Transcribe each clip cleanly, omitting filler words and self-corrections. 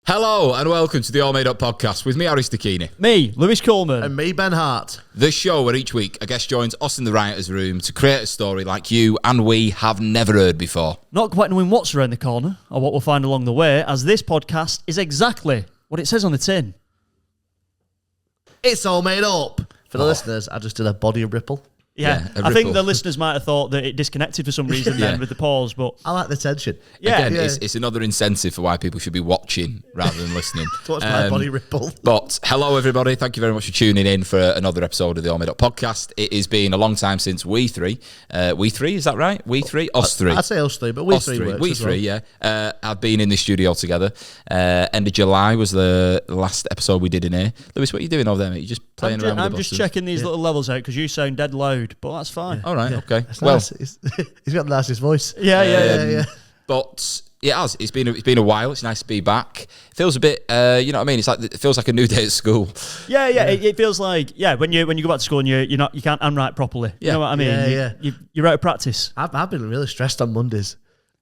Hello and welcome to the AllMadeUp podcast with me, Harry Stakini. Me, Lewis Coleman. And me, Ben Hart. The show where each week a guest joins us in the writer's room to create a story like you and we have never heard before. Not quite knowing what's around the corner or what we'll find along the way, as this podcast is exactly what it says on the tin. It's all made up. For the listeners, I just did a body ripple. Yeah, I think the listeners might have thought that it disconnected for some reason then with the pause, but... I like the tension. Yeah. Again, it's another incentive for why people should be watching rather than listening. To watch my body ripple. But hello, everybody. Thank you very much for tuning in for another episode of the AllMadeUp podcast. It has been a long time since we three, is that right? We three? Us three. I'd say us three, but we Us three works We as three, well. yeah. I've been in the studio together. End of July was the last episode we did in here. Lewis, what are you doing over there, mate? You just playing around with the I'm just buttons? checking these little levels out because you sound dead loud, but that's fine. All right, okay. It's Well, nice. He's got the nicest voice. Yeah. but it has. It's been a while. It's nice to be back. It feels a bit, you know what I mean? It feels like a new day at school. Yeah. It feels like when you go back to school and you can't handwrite properly. You know what I mean? You're out of practice. I've been really stressed on Mondays.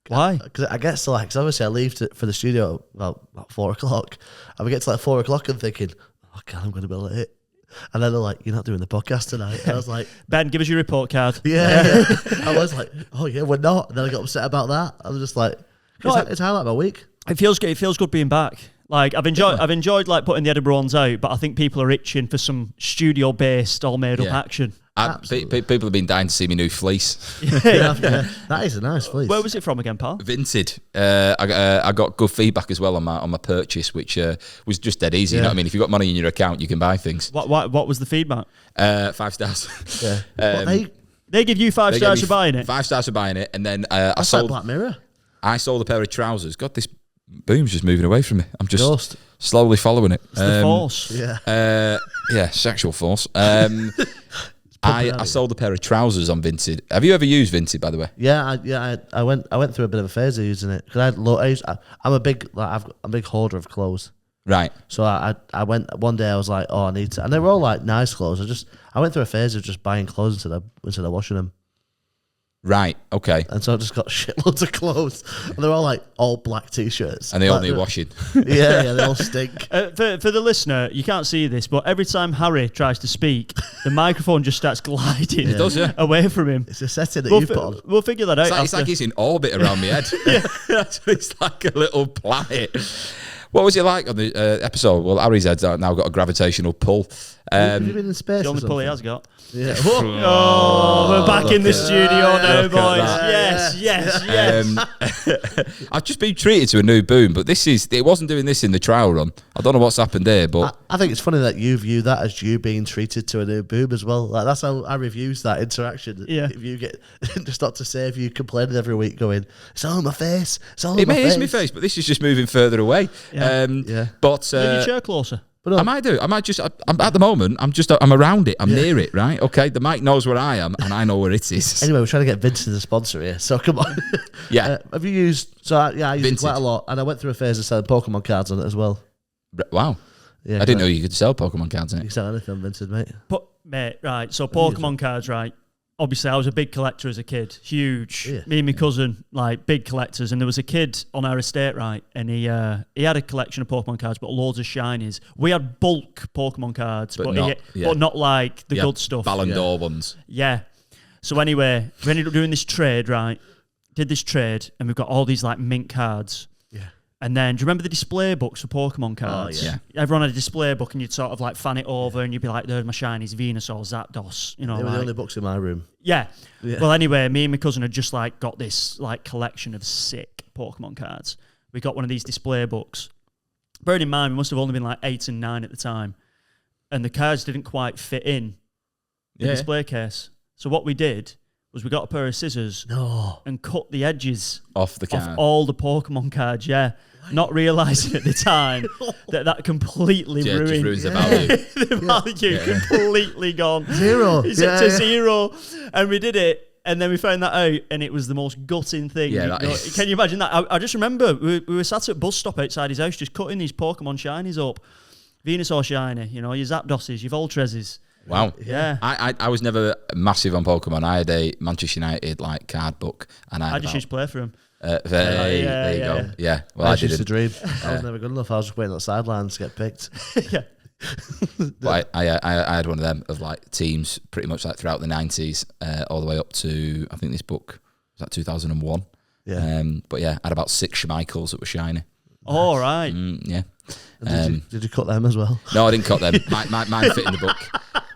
Why? Because I get to cause obviously I leave for the studio about 4 o'clock. And we get to 4 o'clock and thinking, oh God, I'm going to be late. And then they're like, you're not doing the podcast tonight. And I was like, Ben, give us your report card. yeah. I was like, oh yeah, we're not. And then I got upset about that. I was just like, it's highlight of my week. It feels good. It feels good being back. Like I've enjoyed like putting the Edinburgh ones out, but I think people are itching for some studio-based, all made up action. People have been dying to see my new fleece. Yeah. That is a nice fleece. Where was it from again, pal? Vinted. I got good feedback as well on my purchase, which was just dead easy. You know what I mean? If you've got money in your account, you can buy things. What was the feedback? 5 stars. Yeah. They give you 5 stars for buying it. 5 stars for buying it, and then That's like Black Mirror. I sold a pair of trousers. God, this boom's just moving away from me. I'm just Ghost. slowly following it. It's the force. Yeah. Yeah, sexual force. I sold a pair of trousers on Vinted. Have you ever used Vinted, by the way? Yeah. I went through a bit of a phase of using it because I'm a big hoarder of clothes. Right. So I went one day. I was like, oh, I need to, and they were all like nice clothes. I went through a phase of just buying clothes instead of washing them. Right. Okay. And so I just got shitloads of clothes, and they're all like all black t-shirts, And they all need washing. Yeah, they all stink. For the listener, you can't see this, but every time Harry tries to speak, the microphone just starts gliding It does, yeah. away from him. It's a setting that you put on. We'll figure that out. It's like it's in orbit around my head. It's like a little planet. What was it like on the episode? Well, Harry's head's now got a gravitational pull. Have you been in space? The only pull he has got. Yeah. Oh, we're back in the studio now, boys. Yes. I've just been treated to a new boom, but it wasn't doing this in the trial run. I don't know what's happened there, but I think it's funny that you view that as you being treated to a new boob as well. Like that's how I reviews that interaction. Yeah. If you get just not to say if you complaining every week going, it's all on my face. It's all on it my face. is my face, but this is just moving further away. Yeah. But Move your chair closer. But I might just, I'm at the moment, I'm around it, I'm near it, right? Okay, the mic knows where I am, and I know where it is. Anyway, we're trying to get Vincent as a sponsor here, so come on. Yeah. Have you used, I use it Vinted. quite a lot, and I went through a phase of selling Pokemon cards on it as well. Wow. Yeah, I didn't know you could sell Pokemon cards in You it. can sell anything on Vincent, mate. But, mate, right, so Pokemon cards, right? Obviously, I was a big collector as a kid. Huge. Yeah. Me and my cousin, like, big collectors. And there was a kid on our estate, right? And he had a collection of Pokemon cards, but loads of shinies. We had bulk Pokemon cards, but not like the good stuff. Ballon d'Or ones. Yeah. So anyway, we ended up doing this trade, right? Did this trade, and we've got all these, like, mint cards. And then, do you remember the display books for Pokemon cards? Oh, yeah. Everyone had a display book, and you'd sort of like fan it over, and you'd be like, "There's my shinies, Venusaur, Zapdos." You know, They were like, the only books in my room. yeah. Well, anyway, me and my cousin had just like got this like collection of sick Pokemon cards. We got one of these display books. Bearing in mind, we must have only been like 8 and 9 at the time, and the cards didn't quite fit in the display case. So what we did was we got a pair of scissors and cut the edges Off the card. all the Pokemon cards. Yeah. Not realising at the time that completely Just ruined ruins the value. the value. Completely gone. Zero. It's to zero. And we did it, and then we found that out, and it was the most gutting thing. Yeah, that is. Can you imagine that? I just remember we were sat at a bus stop outside his house just cutting these Pokemon shinies up. Venusaur shiny, your Zapdoses, your Voltrezes. Wow. Yeah. I was never massive on Pokemon. I had a Manchester United like card book, and I just used to play for him. There you go. Yeah. Well, I used to didn't. dream. I was never good enough. I was just waiting on the sidelines to get picked. Yeah. But I had one of them of like teams pretty much like throughout the 90s, all the way up to, I think this book was like 2001. Yeah. But yeah, I had about 6 Schmeichels that were shiny. All right. Yeah. Did you cut them as well? No, I didn't cut them. Mine fit in the book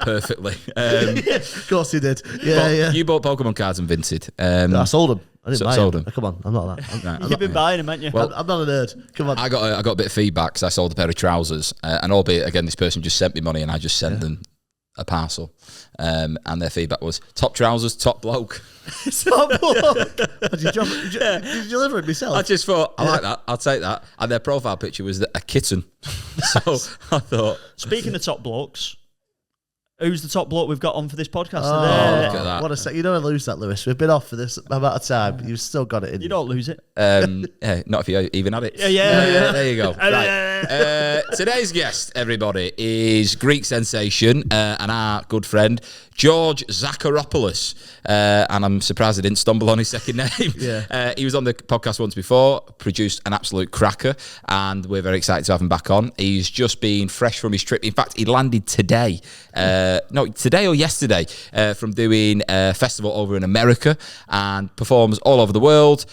perfectly. Of course you did. Yeah. You bought Pokemon cards and Vinted. I sold them. I didn't buy sold them. them. Come on, I'm not that. Right. You've been buying them, haven't you? Well, I'm not a nerd. Come on. I got a bit of feedback because I sold a pair of trousers, and albeit again, this person just sent me money, and I just sent them a parcel, and their feedback was top trousers, top bloke. Top bloke. Did you deliver it myself? I just thought I like that. I'll take that. And their profile picture was a kitten, so I thought. Speaking of top blokes, who's the top bloke we've got on for this podcast Oh, today? look at that. What a sec. You don't lose that, Lewis. We've been off for this amount of time. You've still got it in. You don't lose it. Yeah, not if you even had it. Yeah. There you go. Right. Today's guest, everybody, is Greek sensation and our good friend George Zacharopoulos. And I'm surprised I didn't stumble on his second name. Yeah. He was on the podcast once before, produced an absolute cracker, and we're very excited to have him back on. He's just been fresh from his trip. In fact, he landed today. Today or yesterday, from doing a festival over in America and performs all over the world.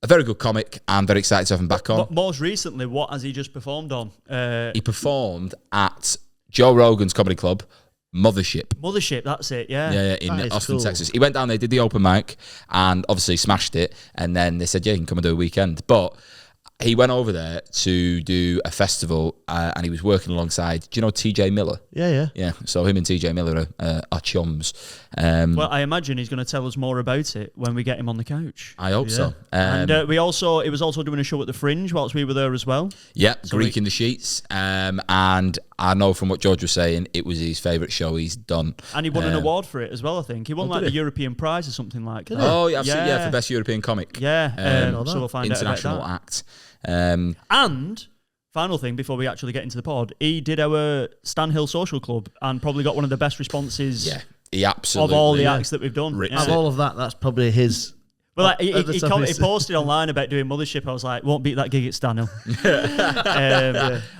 A very good comic. I'm very excited to have him back on. Most recently, what has he just performed on? He performed at Joe Rogan's comedy club, Mothership, that's it, yeah. Yeah, in Austin, cool. Texas. He went down there, did the open mic, and obviously smashed it. And then they said, yeah, you can come and do a weekend. But he went over there to do a festival, and he was working alongside, do you know TJ Miller? Yeah. Yeah, so him and TJ Miller are chums. Well, I imagine he's going to tell us more about it when we get him on the couch. I hope so. And he was also doing a show at the Fringe whilst we were there as well. Yeah, Greek in the Sheets. And I know from what George was saying, it was his favourite show he's done. And he won an award for it as well, I think. He won the European prize or something like that. Oh, yeah, absolutely, for Best European Comic. Yeah, so we'll find out about International that. act. And final thing before we actually get into the pod, he did our Stan Hill Social Club and probably got one of the best responses He absolutely of all the acts that we've done. Of all of that, that's probably his. Well, he posted online about doing Mothership. I was like, won't beat that gig at Stan Hill.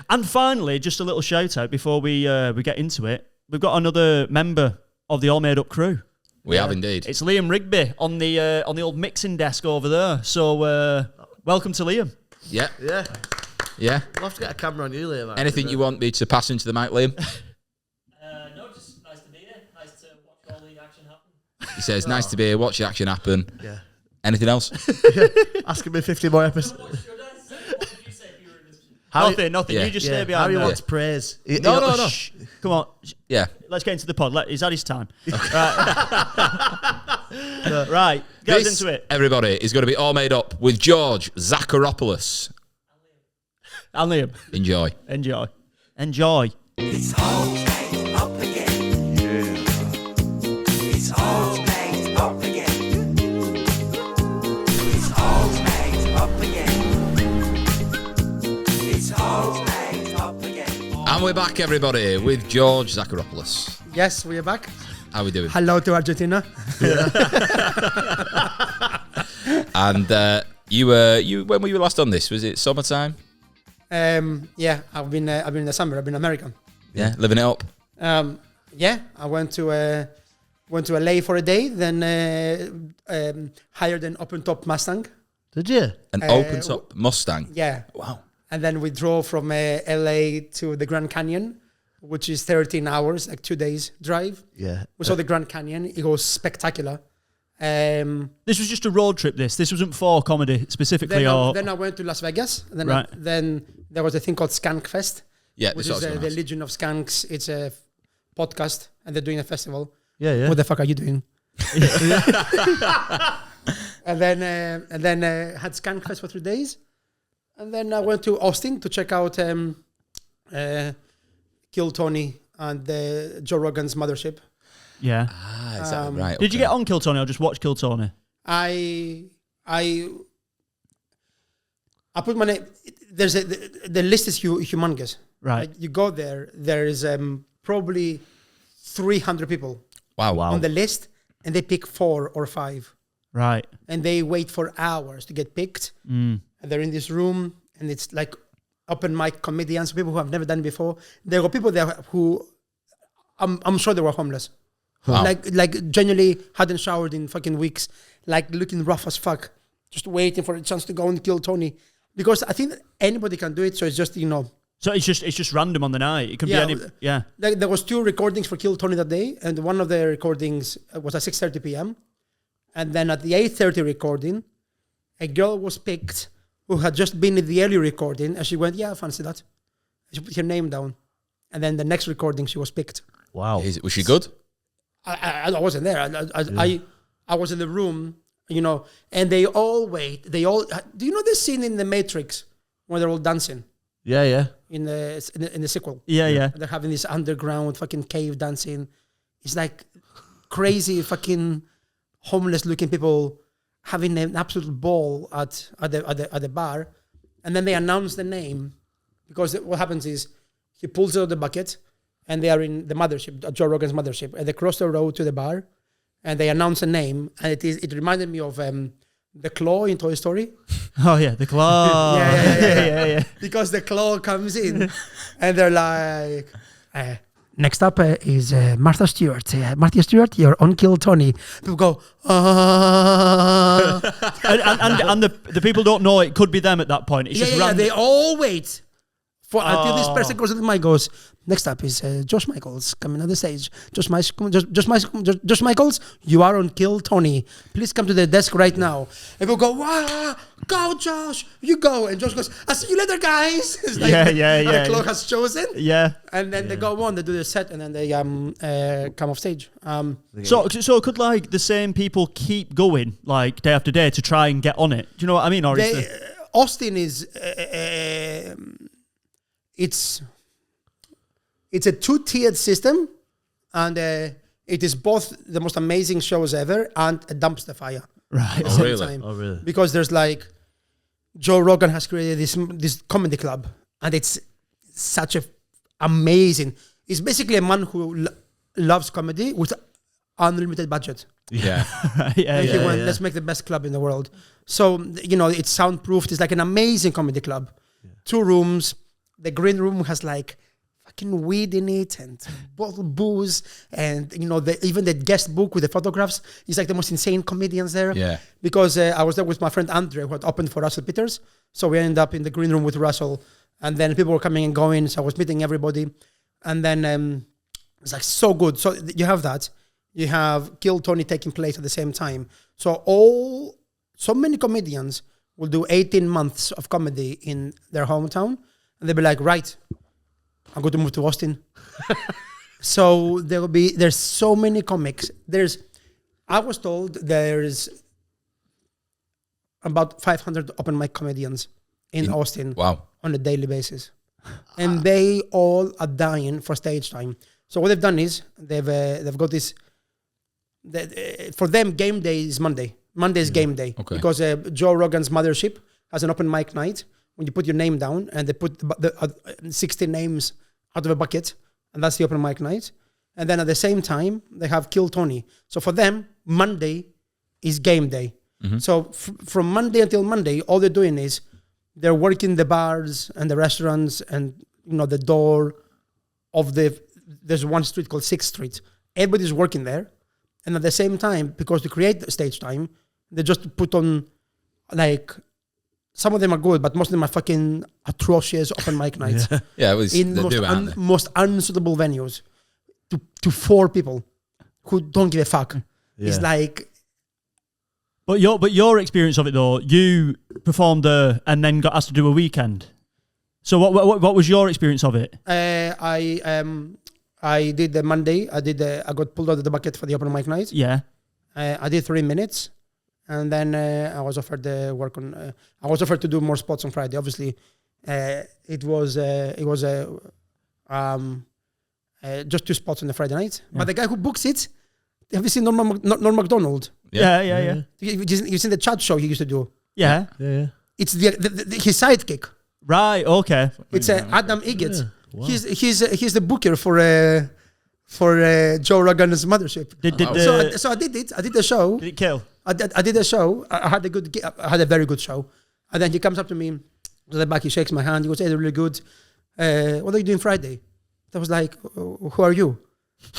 And finally, just a little shout out before we get into it. We've got another member of the AllMadeUp crew. We have indeed. It's Liam Rigby on the old mixing desk over there. So welcome to Liam. Yeah. Yeah. Yeah. We'll have to get a camera on you, Liam. Anything you want me to pass into the mic, Liam? No, just nice to be here. Nice to watch all the action happen. He says, nice to be here, watch the action happen. Yeah. Anything else? Asking me 50 more episodes. What did you say if you were in this? Nothing. Yeah. You just stay Harry behind there. wants praise. No. Shh. Come on. Yeah. Let's get into the pod. He's had his time. Right. Get us into it. Everybody, is going to be all made up with George Zacharopoulos. And Liam. Enjoy. Enjoy. It's all made up again. Yeah. It's all made up again. It's all made up again. It's all made up again. And we're back, everybody, with George Zacharopoulos. Yes, we are back. How we doing? Hello to Argentina. And you when were you last on this? Was it summertime? Yeah, I've been in the summer. I've been American. Yeah, living it up. Yeah, I went to LA for a day, then hired an open top Mustang. Did you? An open top Mustang. Yeah. Wow. And then we drove from LA to the Grand Canyon, which is 13 hours, like 2 days drive. Yeah. We saw the Grand Canyon. It was spectacular. This was just a road trip. This wasn't for comedy specifically, Then I went to Las Vegas. Then there was a thing called Skank Fest, Yeah, which this is was the Legion of Skanks. It's a podcast, and they're doing a festival. Yeah. What the fuck are you doing? and then had Skank Fest for 3 days, and then I went to Austin to check out Kill Tony and Joe Rogan's Mothership. Yeah. Is that right? Did you get on Kill Tony or just watch Kill Tony? I put my name. The list is humongous. Right. You go there. There is probably 300 people Wow. on the list, and they pick 4 or 5. Right. and they wait for hours to get picked. And they're in this room, and it's like open mic comedians, people who have never done it before. There were people there who I'm sure they were homeless. Wow. Like genuinely hadn't showered in fucking weeks, like looking rough as fuck, just waiting for a chance to go and kill Tony. Because I think that anybody can do it, so it's just, So it's just random on the night. It could Yeah, be any. Yeah. like there was 2 recordings for Kill Tony that day, and one of the recordings was at 6:30 p.m. And then at the 8:30 recording, a girl was picked who had just been in the early recording, and she went, "Yeah, I fancy that." She put her name down, and then the next recording she was picked. Wow. Was she good? I wasn't there. I was in the room, and they all wait. They all. Do you know this scene in The Matrix where they're all dancing Yeah, yeah. in the sequel? Yeah. They're having this underground fucking cave dancing. It's like crazy fucking homeless looking people having an absolute ball at the bar, and then they announce the name, because what happens is he pulls out the bucket, and they are in the mothership, Joe Rogan's mothership, and they cross the road to the bar, and they announce a name, and it reminded me of the claw in Toy Story. Oh yeah, the claw. Yeah. Because the claw comes in, and they're like, next up is Martha Stewart. Martha Stewart, you're on Kill Tony. People go, and the people don't know it could be them at that point. It's just random. they all wait for until this person goes to the mic, goes, next up is Josh Michaels coming on the stage. Josh Michaels, you are on Kill Tony. Please come to the desk right now. And people go, wow, go Josh, you go. And Josh goes, I'll see you later, guys. It's like the clock has chosen. Yeah. And then they go on, they do their set, and then they come off stage. So could like the same people keep going like day after day to try and get on it? Do you know what I mean? Or Austin is it's a 2-tiered system, and it is both the most amazing shows ever and a dumpster fire. Right. At the same time. Oh, really? Because there's like Joe Rogan has created this comedy club, and it's such a amazing. It's basically a man who loves comedy with unlimited budget. Yeah. And he went, let's make the best club in the world. So it's soundproofed. It's like an amazing comedy club. 2 rooms. The green room has like fucking weed in it and bottled booze, and even the guest book with the photographs is like the most insane comedians there. Yeah. Because I was there with my friend Andre, who had opened for Russell Peters, so we ended up in the green room with Russell, and then people were coming and going, so I was meeting everybody, and then it's like so good. So you have that, you have Kill Tony taking place at the same time. So many comedians will do 18 months of comedy in their hometown, and they'll be like, right, I'm going to move to Austin. So there's so many comics. I was told there's about 500 open mic comedians in Austin. Wow. On a daily basis. And they all are dying for stage time. So what they've done is they've got this, for them, game day is Monday. Monday is game day. Okay. Because Joe Rogan's mothership has an open mic night when you put your name down, and they put the 60 names out of a bucket, and that's the open mic night. And then at the same time, they have Kill Tony. So for them, Monday is game day. Mm-hmm. So from Monday until Monday, all they're doing is they're working the bars and the restaurants and the door of there's one street called 6th Street. Everybody's working there. And at the same time, because to create the stage time, they just put on like, some of them are good, but most of them are fucking atrocious open mic nights. Yeah, it was in most unsuitable venues to 4 people who don't give a fuck. Yeah. It's like, But your experience of it though, you performed there and then got asked to do a weekend. So what was your experience of it? I did the Monday. I got pulled out of the bucket for the open mic night. Yeah. I did 3 minutes, and then I was offered the work on. I was offered to do more spots on Friday. Obviously, it was just 2 spots on the Friday night. Yeah. But the guy who books it, have you seen Norm Macdonald? Yeah. You've seen the chat show he used to do. Yeah. It's his sidekick. Right. Okay. It's Adam Iggett. Yeah. Wow. He's the booker for Joe Rogan's mothership. So I did it. I did the show. Did it kill? I did a show. I had a good. I had a very good show. And then he comes up to me, to the back. He shakes my hand. He goes, "Hey, they're really good. What are you doing Friday?" I was like, "Who are you?"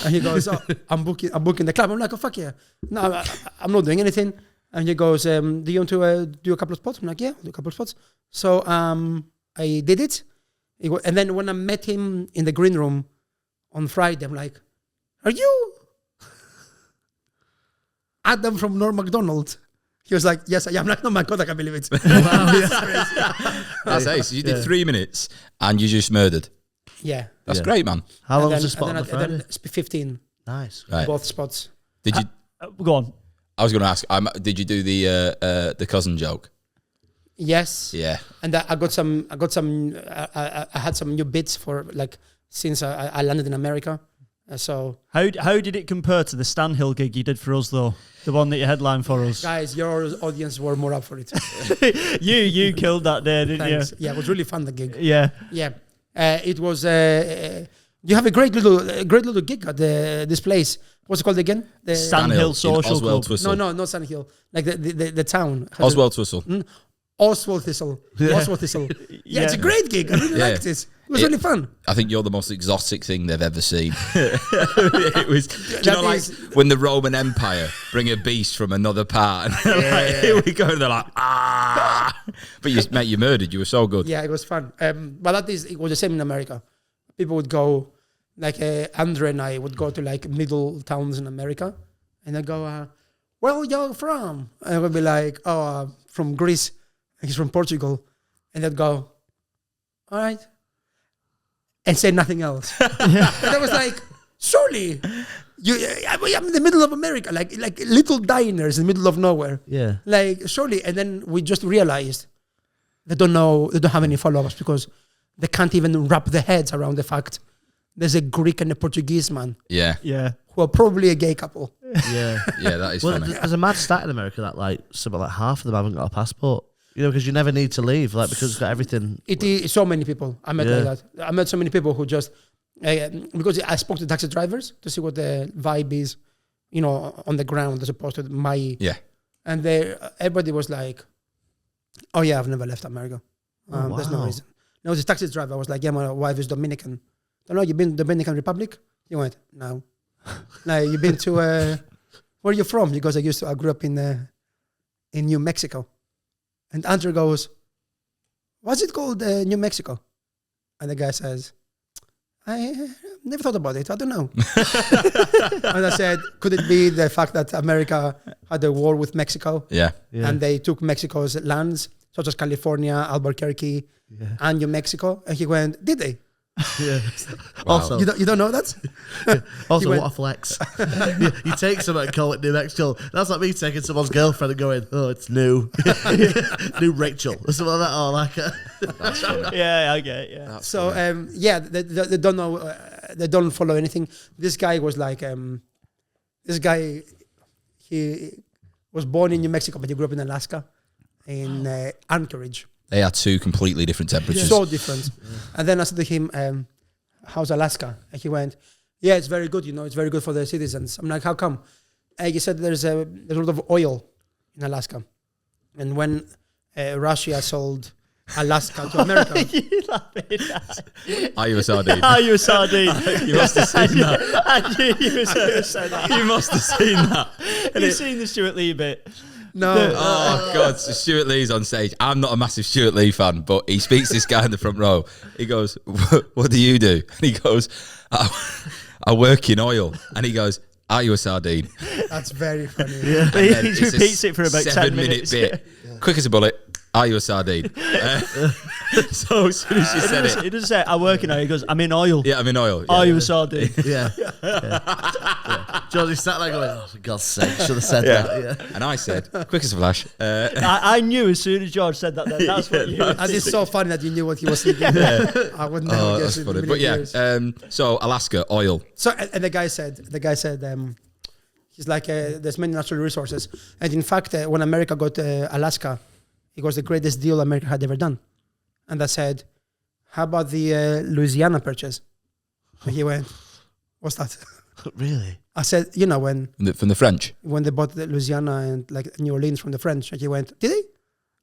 And he goes, "Oh, I'm booking the club." I'm like, "Oh fuck yeah!" No, I'm not doing anything. And he goes, "Do you want to do a couple of spots?" I'm like, "Yeah, I'll do a couple of spots." So I did it. And then when I met him in the green room on Friday, I'm like, "Are you Adam from Norm Macdonald?" He was like, "Yes, I am." I'm like, "Oh my God, I can't believe it." That's ace. You did 3 minutes and you just murdered. Yeah. That's great, man. How long And was the spot then- on the Friday? and then 15, Nice. Right. both spots. Did you? Go on. I was going to ask. Did you do the cousin joke? Yes. Yeah. And I got some. I had some new bits for like since I landed in America. So How did it compare to the Stan Hill gig you did for us though? The one that you headlined for us. guys, your audience were more up for it. you killed that day, didn't Thanks. Yeah, it was really fun, the gig. you? Yeah. Yeah. It was. You have a great little gig at this place. What's it called again? The Stan Hill in Social Oswald Club. Twistle. No, not Stan Hill. Like the town. Oswald Twistle. Oswald Thistle. Oswald Thistle. Yeah, it's a great gig. I really Yeah. liked it. It was really fun. I think you're the most exotic thing they've ever seen. It was, do you That know, like is- when the Roman Empire bring a beast from another part, and like, here we go, and they're like, ah. But you murdered. You were so good. Yeah, it was fun. But it was the same in America. People would go, like Andre and I would go to like middle towns in America, and they'd go, "Where you from?" And I would be like, "Oh, from Greece." And he's from Portugal, and they'd go, "All right," and say nothing else. And I was like, "Surely, I'm in the middle of America, like little diners in the middle of nowhere." Yeah. Like, surely. And then we just realized they don't have any followers because they can't even wrap their heads around the fact there's a Greek and a Portuguese man Yeah. Yeah. who are probably a gay couple. Yeah. Yeah, that is Well, funny. there's a mad stat in America that like something like half of them haven't got a passport. You know, because you never need to leave, like because it's got everything. It is so many people I met Yeah. like that. I met so many people who just because I spoke to taxi drivers to see what the vibe is, you know, on the ground as opposed to my. Yeah. And everybody was like, "Oh yeah, I've never left America. There's no wow. reason." There was this taxi driver. I was like, "Yeah, my wife is Dominican." "Don't know, you've been to Dominican Republic?" He went, "No." "No, you've been to where are you from?" He goes, I grew up in New Mexico." And Andrew goes, "What's it called, New Mexico?" And the guy says, "I never thought about it. I don't know." And I said, "Could it be the fact that America had a war with Mexico Yeah. Yeah. and they took Mexico's lands, such as California, Albuquerque, and New Mexico?" And he went, "Did they? Yeah. Wow. Also, You don't know that?" also, went- what a flex! you take someone and call it New Mexico. That's like me taking someone's girlfriend and going, "Oh, it's new, new Rachel," or something like that. Or like, That's funny. Yeah, I get it. Yeah. That's So funny. yeah, they don't know, they don't follow anything. This guy was like, he was born in New Mexico, but he grew up in Alaska, in Anchorage. They are two completely different temperatures. So different. And then I said to him, "How's Alaska?" And he went, "Yeah, it's very good. You know, it's very good for the citizens." I'm like, "How come?" And he said, "There's a lot of oil in Alaska, and when Russia sold Alaska to America." You laughing? Are you a sardine? Are you a sardine? You must have seen that. I knew you were a sardine. You must have seen that. Have you seen the Stuart Lee bit? No. Oh God! So Stuart Lee's on stage. I'm not a massive Stuart Lee fan, but he speaks to this guy in the front row. He goes, "What do you do?" And he goes, "I work in oil." And he goes, "Are you a sardine?" That's very funny. And He then it's a repeats it for about 10 7-minute minutes. bit. Quick as a bullet. Are you a sardine? So as soon as you said it, He doesn't say, "I work in oil." He goes, "I'm in oil." yeah, I'm in oil. Are Yeah. you a sardine? yeah. Josie sat there going, "Oh, for God's sake, should have said Yeah. that." Yeah. And I said, quick as a flash. I knew as soon as George said that. That's what you. And it's so funny that you knew what he was thinking. I would never Oh, guess that's in a funny. million But yeah, years. so Alaska, oil. So, and the guy said, he's like, there's many natural resources. And in fact, when America got Alaska, it was the greatest deal America had ever done. And I said, "How about the Louisiana Purchase?" And he went, "What's that?" Really? I said, you know, From the French. when they bought the Louisiana and like New Orleans from the French, and he went, did they?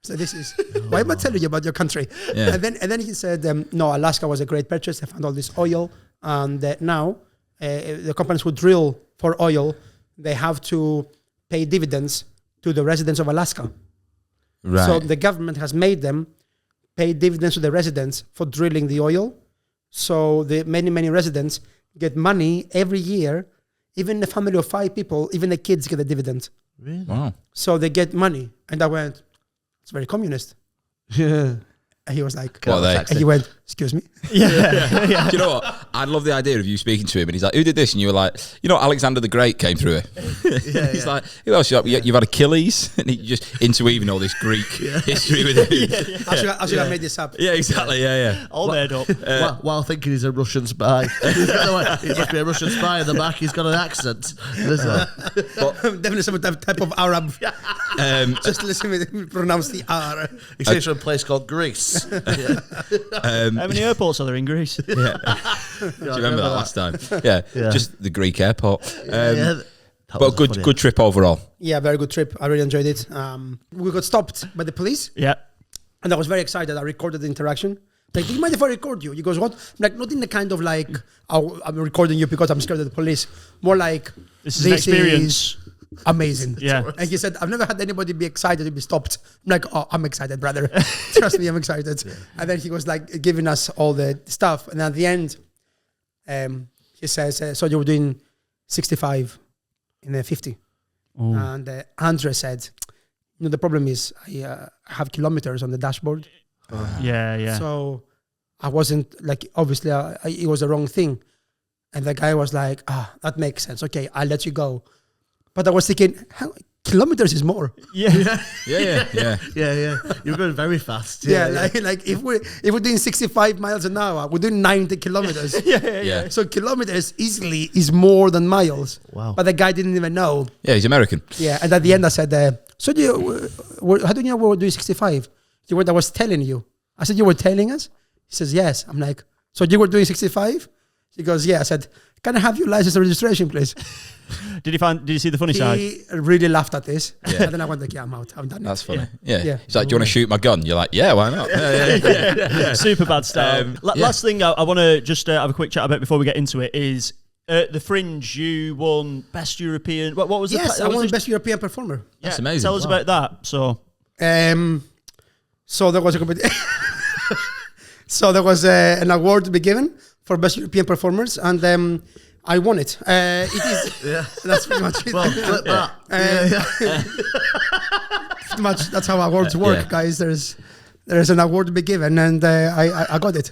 So this is why am I telling you about your country? Yeah. And then he said, no, Alaska was a great purchase. They found all this oil, and now the companies who drill for oil, they have to pay dividends to the residents of Alaska. Right. So the government has made them pay dividends to the residents for drilling the oil. So the many residents get money every year. Even a family of 5 people, even the kids get a dividend. Really? Wow. So they get money. And I went, it's very communist. Yeah. And he was like, What are they? and he went, excuse me? Do you know what? I love the idea of you speaking to him, and he's like, "Who did this?" And you were like, "You know, Alexander the Great came through it." He's like, "Who else? You've had Achilles," and he just interweaving all this Greek history with him. I should have made this up. Yeah, exactly. Yeah. All made up. While thinking he's a Russian spy. He must be a Russian spy in the back. He's got an accent. Definitely some type of Arab. Just listen to him pronounce the R. He says from a place called Greece. How many airports are there in Greece? Do you remember that last time? Yeah, just the Greek airport. But good trip overall. Yeah, very good trip. I really enjoyed it. We got stopped by the police, Yeah. and I was very excited. I recorded the interaction. Like, do you mind if I record you? He goes, what? I'm like, not in the kind of like, oh, I'm recording you because I'm scared of the police. More like, This is an experience. is amazing. Yeah. And he said, I've never had anybody be excited to be stopped. I'm like, oh, I'm excited, brother. Trust me, I'm excited. And then he was like giving us all the stuff. And at the end, he says, so you were doing 65 in a 50. Ooh. And Andre said, you know, the problem is I have kilometers on the dashboard. Yeah. So I wasn't like, obviously it was the wrong thing. And the guy was like, that makes sense. Okay, I'll let you go. But I was thinking, kilometers is more. Yeah. Yeah. You're going very fast. Yeah, like if we're doing 65 miles an hour, we're doing 90 kilometers. Yeah. So kilometers easily is more than miles. Wow. But the guy didn't even know. Yeah, he's American. Yeah, and at the end I said, so how do you know we were doing 65? You were, I was telling you. I said, you were telling us? He says, yes. I'm like, so you were doing 65? He goes, yeah. I said, can I have your license and registration, please? Did you see the funny side? He really laughed at this. Yeah. And then I went like, yeah, I'm out. I'm done. That's funny. Yeah. Yeah. He's like, "Do you want to shoot my gun?" You're like, "Yeah, why not?" Yeah. Super bad style. Yeah. Last thing I want to just have a quick chat about before we get into it is the Fringe. You won Best European. What was it? Yes, I won Best European Performer. That's amazing. Tell us about that. So there was a competition. So there was an award to be given for Best European Performers, and I won it. It is. That's pretty much it. Well, flip that. Pretty much that's how awards work, guys. There's an award to be given, and I got it.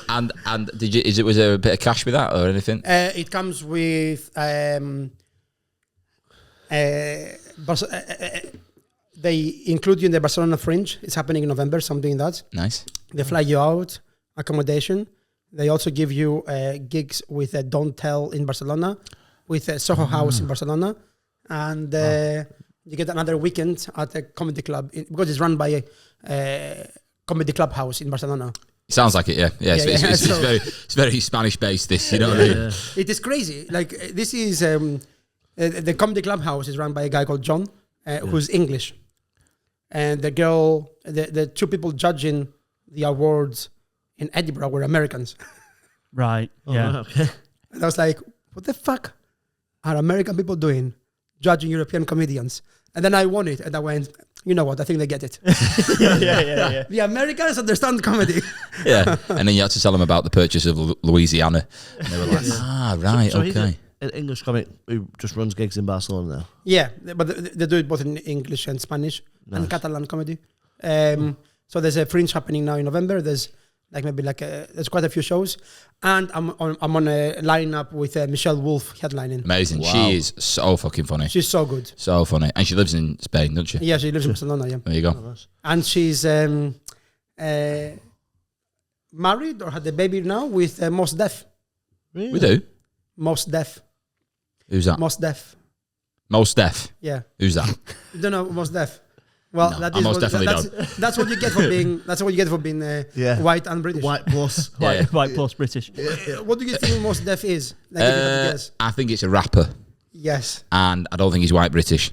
And did you? Was there a bit of cash with that or anything? It comes with they include you in the Barcelona Fringe. It's happening in November, so I'm doing that. Nice. They fly you out, accommodation. They also give you gigs with Don't Tell in Barcelona, with Soho House in Barcelona, and you get another weekend at a comedy club because it's run by a comedy club house in Barcelona. Sounds like it, yeah. It's very Spanish based. This, you know what I mean? It is crazy. Like this is the comedy club house is run by a guy called John, who's English, and the girl, the 2 people judging the awards in Edinburgh were Americans. Right. Yeah. Okay. And I was like, what the fuck are American people doing judging European comedians? And then I won it, and I went, you know what? I think they get it. Yeah. The Americans understand comedy. Yeah. And then you had to tell them about the purchase of Louisiana. And they were like, right, So he's okay. an English comic who just runs gigs in Barcelona now. Yeah, but they do it both in English and Spanish and Catalan comedy. So there's a Fringe happening now in November. There's there's quite a few shows, and I'm on a lineup with Michelle Wolf headlining. Amazing. Wow. She is so fucking funny. She's so good. So funny. And she lives in Spain, doesn't she? Yeah, she lives in Barcelona. Yeah, There you go. and she's married or had a baby now with Mos Def. Really? We do. Mos Def. Who's that? Mos Def. Most Def. Yeah, Who's that? you don't know Mos Def. Well, No, that I is most what, definitely that's what you get for being. That's what you get for being white and British. White plus. Yeah. White plus British. What do you think Mos Def is? Like, if you have to guess. I think it's a rapper, Yes, and I don't think he's white British.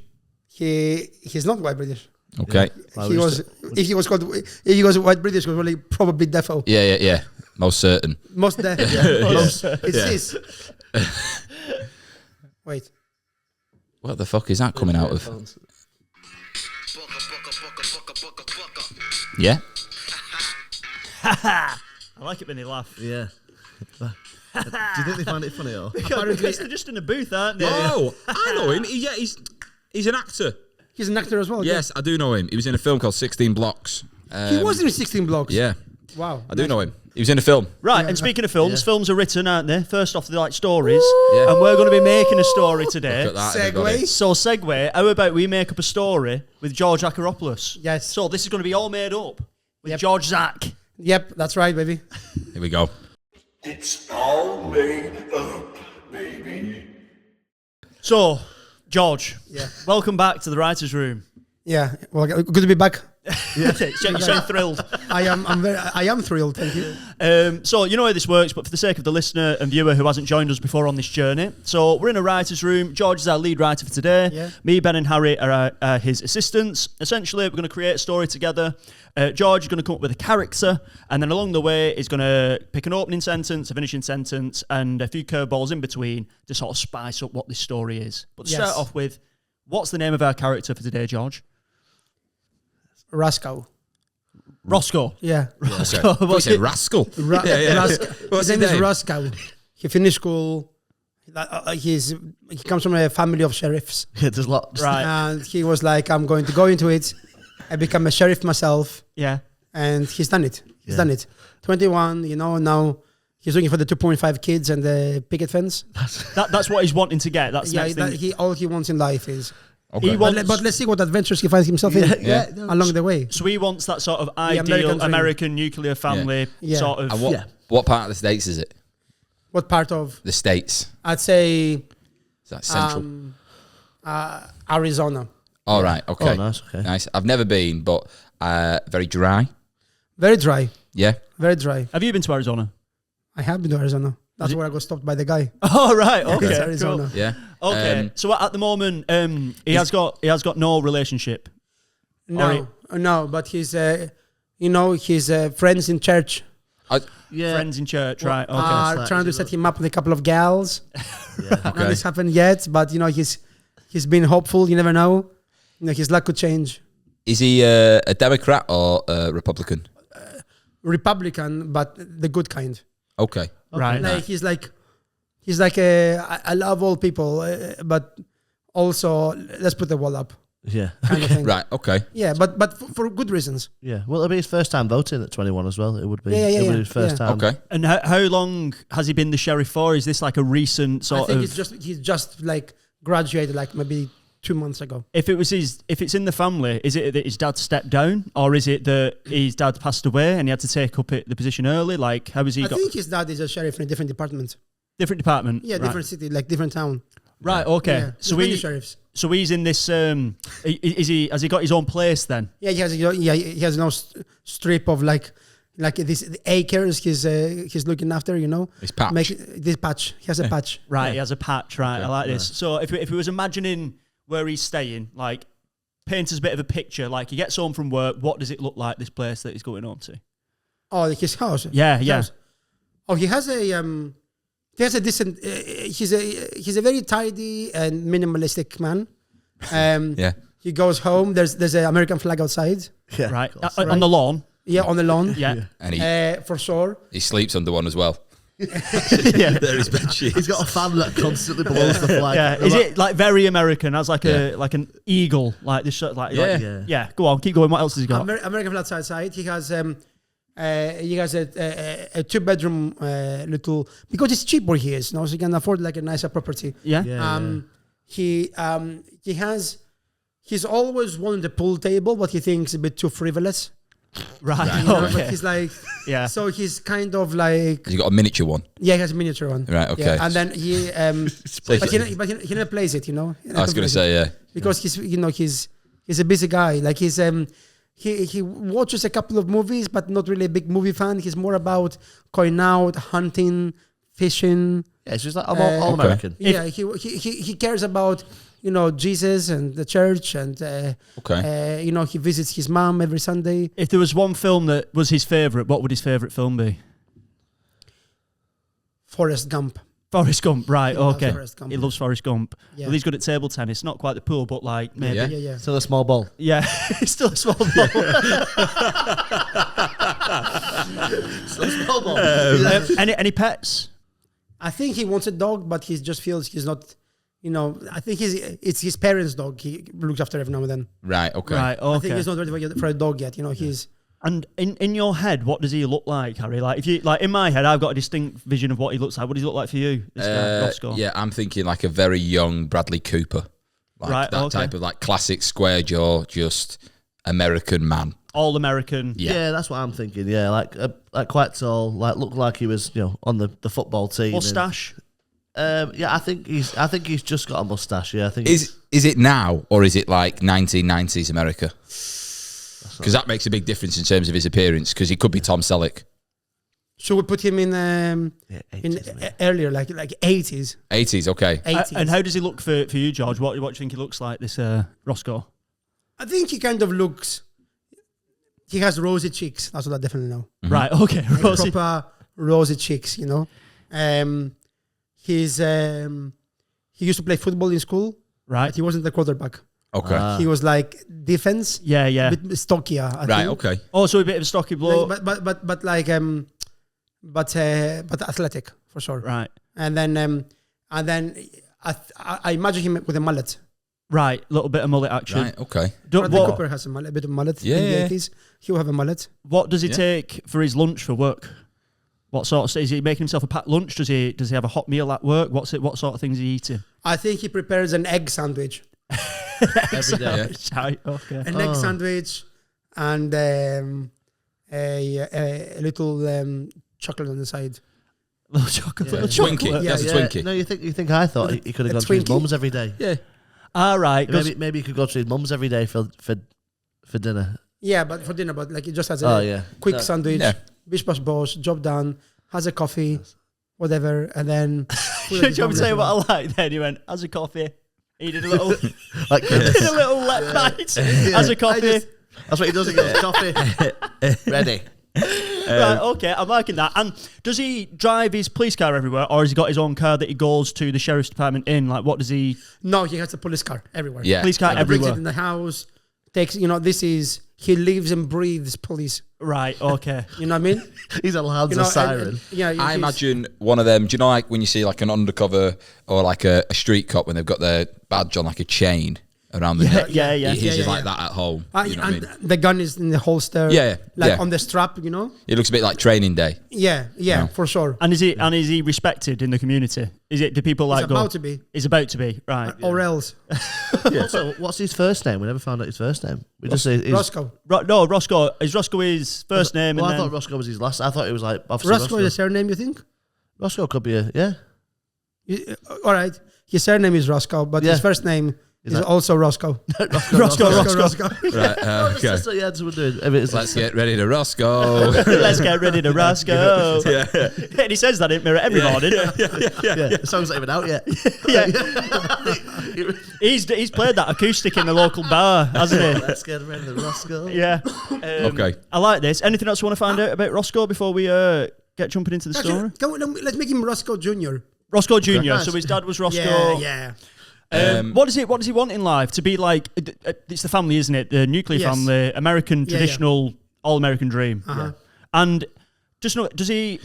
he's not white British. Okay. Well, He we was if he was called if he was white British, was probably defo. Yeah. Most certain. Most Def. It's this. Wait. What the fuck is that coming out of? Yeah. I like it when they laugh. Yeah. Do you think they find it funny or? Because they're just in a booth, aren't they? Oh, I know him. He's an actor. He's an actor as well. Yes, I do know him. He was in a film called 16 Blocks. He was in 16 Blocks. Yeah, Wow. I do know him. He was in a film. Right, and speaking of films, films are written, aren't they? First off, they like stories. Yeah. And we're going to be making a story today. Look at that, Segue. everybody. So, segue, how about we make up a story with George Akaropoulos? Yes. So, this is going to be all made up with Yep. George Zach. Yep, that's right, baby. Here we go. It's all made up, baby. So, George, Yeah. welcome back to the writer's room. Yeah. Well, good to be back. You sound thrilled. I am thrilled. Thank you. So, you know how this works, but for the sake of the listener and viewer who hasn't joined us before on this journey, so we're in a writer's room. George is our lead writer for today. Yeah. Me, Ben, and Harry are his assistants. Essentially, we're going to create a story together. George is going to come up with a character, and then along the way, he's going to pick an opening sentence, a finishing sentence, and a few curveballs in between to sort of spice up what this story is. But to Yes. start off with, what's the name of our character for today, George? Rosco. Rosco. Yeah. Rosco. He What's said it? rascal. Rosco. What's His name his is name? Rosco. He finished school. He comes from a family of sheriffs. Yeah, there's lots. Right. And he was like, I'm going to go into it. I become a sheriff myself. Yeah. And he's done it. He's Yeah. done it. 21, now he's looking for the 2.5 kids and the picket fence. That's what he's wanting to get. That's Yeah, next thing. all he wants in life is. Okay. He But, wants- but let's see what adventures he finds himself in Yeah. along the way. So he wants that sort of American ideal dream. American nuclear family Yeah. sort of. And what part of the States is it? What part of? The States. I'd say Is that central? Arizona. All right. Okay. Oh, nice. Okay. Nice. I've never been, but very dry. Very dry. Yeah. Very dry. Have you been to Arizona? I have been to Arizona. That's where I got stopped by the guy. Oh right, okay, It's cool. Arizona. Yeah. Okay, so at the moment, he has got no relationship. No, but he's friends in church Yeah. Friends in church, right? Okay. are Slacks, trying to you set know. him up with a couple of gals. Yeah. None Okay. has happened yet, but he's been hopeful. You never know. His luck could change. Is he a Democrat or a Republican? Republican, but the good kind. Okay. Right. Like he's like I love all people, but also let's put the wall up Yeah. kind of thing. Right. Okay. Yeah, but for good reasons. Yeah. Well, it'll be his first time voting at 21 as well. It would be. Yeah, It'll yeah. be his first time. Okay. And how long has he been the sheriff for? Is this like a recent I sort think of? he's just like graduated like maybe 2 months ago. If it's in the family, is it that his dad stepped down, or is it that his dad passed away and he had to take up the position early? Like, how has he I got think his dad is a sheriff in a different department. different department? Yeah, right. different city, like different town. Right. Okay. Yeah. So There's many sheriffs. So he's in this. Has he got his own place then? Yeah, he has no strip of like this acres. He's looking after. His patch. This patch. He has a patch. Right. He has a patch. Right. Yeah, I like this. So if he was imagining where he's staying, like, paint us a bit of a picture. Like, he gets home from work. What does it look like? This place that he's going home to? Oh, his house. Yeah. His Yeah. house. Oh, he has a decent. He's a very tidy and minimalistic man. Yeah. He goes home. There's an American flag outside. Yeah. Right. of course. On the lawn. Yeah, on the lawn. Yeah. And he For sure. sleeps under one as well. Yeah. There is bed sheets. He's got a fan that constantly blows the flag. Yeah, is it like very American? As like Yeah. like an eagle, like this sort, like Yeah. like- yeah. Go on, keep going. What else has he got? American flag outside. He has a 2-bedroom little, because it's cheap where he is, so he can afford like a nicer property. Yeah, Yeah. He's always wanted a pool table, but he thinks a bit too frivolous. right. You know, Okay. but he's like, Yeah, so he's kind of like, Has he got a miniature one? yeah, he has a miniature one. Right, okay. Yeah, and then but he never plays it, you know. I was going to say, yeah. because he's He's a busy guy. Like he watches a couple of movies, but not really a big movie fan. He's more about going out, hunting, fishing. Yeah, it's just like I'm all American. Yeah, he cares about Jesus and the church, and he visits his mom every Sunday. If there was one film that was his favourite, what would his favourite film be? Forrest Gump. Forrest Gump, right? Okay, Forrest Gump. He loves Forrest Gump. Yeah. Well, he's good at table tennis. Not quite the pool, but like maybe. Yeah. Still a small ball. Yeah, he's still a small ball. Still a small ball. Any pets? I think he wants a dog, but he just feels he's not. I think it's his parents' dog. He looks after every now and then. Right. Okay. Right. I think Okay. he's not ready for a dog yet. He's. And in your head, what does he look like, Harry? Like if you in my head, I've got a distinct vision of what he looks like. What does he look like for you? This guy, Rosco? Yeah, I'm thinking like a very young Bradley Cooper. Like Right, that okay. type of like classic square jaw, just American man. All American. Yeah, that's what I'm thinking. Yeah, like quite tall, like looked like he was on the football team. Mustache. Yeah, I think he's just got a mustache. Yeah, I think Is it now or is it like 1990s America? Because that makes a big difference in terms of his appearance. Because he could be Tom Selleck. Should we put him in 80s, earlier, like 80s? 80s, okay. 80s. And how does he look for you, George? What do you think he looks like, this Rosco? I think he kind of looks. He has rosy cheeks. That's what I definitely know. Right. Okay. Like Rosy. proper rosy cheeks. He used to play football in school, Right. but he wasn't the quarterback. Okay. He was like defense, Yeah. Yeah. a bit stockier. I Right, think. okay. Oh, so a bit of a stocky bloke. Like, but athletic for sure. Right. And then I imagine him with a mullet. Right. Little bit of mullet action. Right, okay. Bradley Cooper has a bit of mullet. Yeah, in yeah. the 80s. He'll have a mullet. What does he Yeah. take for his lunch for work? What sort of, is he making himself a packed lunch? Does he have a hot meal at work? What sort of things is he eating? I think he prepares an egg sandwich. every day. Right. Okay. An egg sandwich and a little chocolate on the side. Little chocolate. Yeah. Little Twinkie. chocolate. That's a Yeah, Twinkie. no, you think I thought he could have A gone to his Twinkie? mum's every day. Yeah. All right. Maybe he could go to his mum's every day for dinner. Yeah, but for dinner, but like it just has a Oh yeah, quick No. sandwich, Yeah. bish bash bosh, job done, has a coffee, whatever, and then. Do you want me to tell you what I like then? He went, has a coffee. He did a little, like did a little left bite. Has a coffee. that's what he does. He goes coffee, ready. Right, okay, I'm liking that. And does he drive his police car everywhere, or has he got his own car that he goes to the sheriff's department in? Like, what does he? No, he has a police car everywhere. Yeah. Police car He brings it everywhere. in the house. Takes, he lives and breathes police. Right, okay. You know what I mean? He's a loud You know, siren. I imagine one of them, do you know like when you see like an undercover or like a street cop when they've got their badge on like a chain around the neck? yeah. He's Yeah, just yeah, like yeah. that at home. You know what I and mean? the gun is in the holster. Yeah, Like yeah. on the strap, It looks a bit like training day. Yeah, for sure. And is he respected in the community? Do people like He's go? about to be. He's about to be, right. Or else. Also, what's his first name? We never found out his first name. We just say Rosco. No, Rosco. Is Rosco his first name? Well, And I then thought Roscoe was his last. I thought it was like Officer Rosco is a surname, you think? Roscoe could be a All right. His surname is Rosco, but Yeah. his first name is that- also Rosco. Rosco. Right, okay. That's what, yeah, that's what we're doing. I mean, it's Let's get ready to Rosco. Let's get ready to Rosco. And he says that in Mirror every morning. yeah, the song's not even out yet. He's played that acoustic in the local bar, hasn't he? Let's get ready to Roscoe. Yeah. Okay. I like this. Anything else you want to find out about Rosco before we get jumping into the story? Actually, let's make him Rosco Jr. Rosco Jr. Nice. So his dad was Rosco. Yeah. What does he want in life? To be like, it's the family, isn't it? The nuclear Yes. family, American Yeah, traditional, all-American dream. Uh-huh. And just know, does he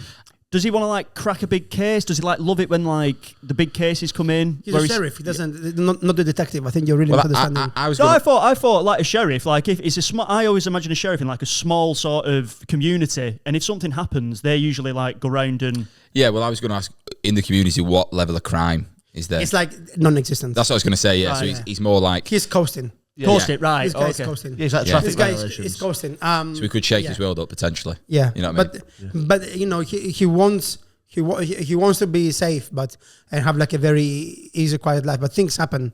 want to like crack a big case? Does he like love it when like the big cases come in? He's where a sheriff. He doesn't, not the detective. I think you're really Well, misunderstanding. I was No, going I thought like a sheriff. Like if it's a small, I always imagine a sheriff in like a small sort of community, and if something happens, they usually like go round and. Yeah, well, I was going to ask in the community what level of crime is there. It's like non-existent. That's what I was going to say. Yeah, so Right. he's more like. He's coasting. Coast it, right? This guy is Okay. coasting. Yeah, it's like Yeah. traffic This guy violations. is coasting. So we could shake yeah. his world up potentially. Yeah, You know what I mean? but he wants to be safe, but and have like a very easy, quiet life. But things happen.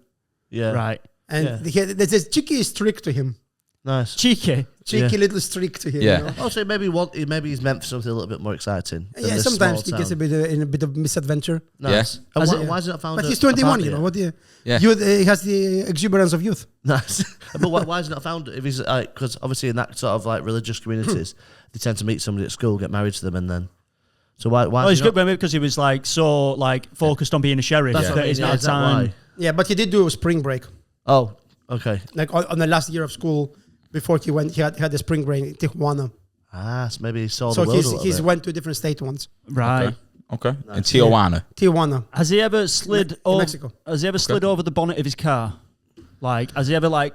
Yeah. Right. And there's this cheeky streak to him. Nice. Cheeky. Cheeky little streak to him. Yeah. You know? Oh, so maybe he's meant for something a little bit more exciting. than Yeah, this sometimes small he gets town. in a bit of misadventure. Nice. Yeah. And why is it not found? But he's 21, you know. What do you? Yeah. Youth, he has the exuberance of youth. Nice. But why is it not found? If he's because obviously in that sort of like religious communities, they tend to meet somebody at school, get married to them, and then. So why? Oh, is he's he not- good because he was like so like focused on being a sheriff That's what I that mean, he's yeah, not is that time. why? Yeah, but he did do a spring break. Oh, okay. Like on the last year of school, before he went, he had a spring break in Tijuana. So maybe he saw So the world a little he's bit. went to a different state once. Right. Okay. In Tijuana. Tijuana. Has he ever slid in over? Mexico. Has he ever slid over the bonnet of his car? Like, has he ever like?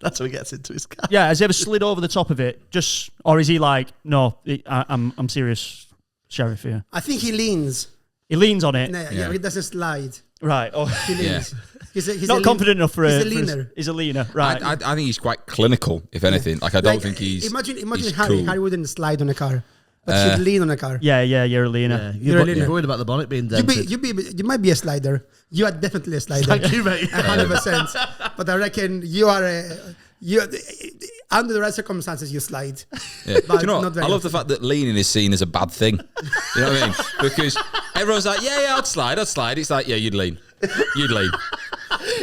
That's how he gets into his car. Yeah, has he ever slid over the top of it? Just, or is he like, no, I'm serious, sheriff here. I think he leans. He leans on it. No, yeah, he doesn't slide. Right. Oh, He leans. He's not confident enough for he's a a leaner. He's a leaner. Right. I think he's quite clinical, if anything. Like I don't think he's. Imagine he's Harry. cool. Harry wouldn't slide on a car, but he'd lean on a car. yeah, you're a leaner. You're leaner. worried about the bonnet being You dented. might be a slider. You are definitely a slider. Thank you, mate. 100%. But I reckon you are under the right circumstances you slide. Yeah. But Do you know not what? very I love the often. fact that leaning is seen as a bad thing. You know what I mean? Because everyone's like, yeah, I'd slide. It's like, yeah, you'd lean.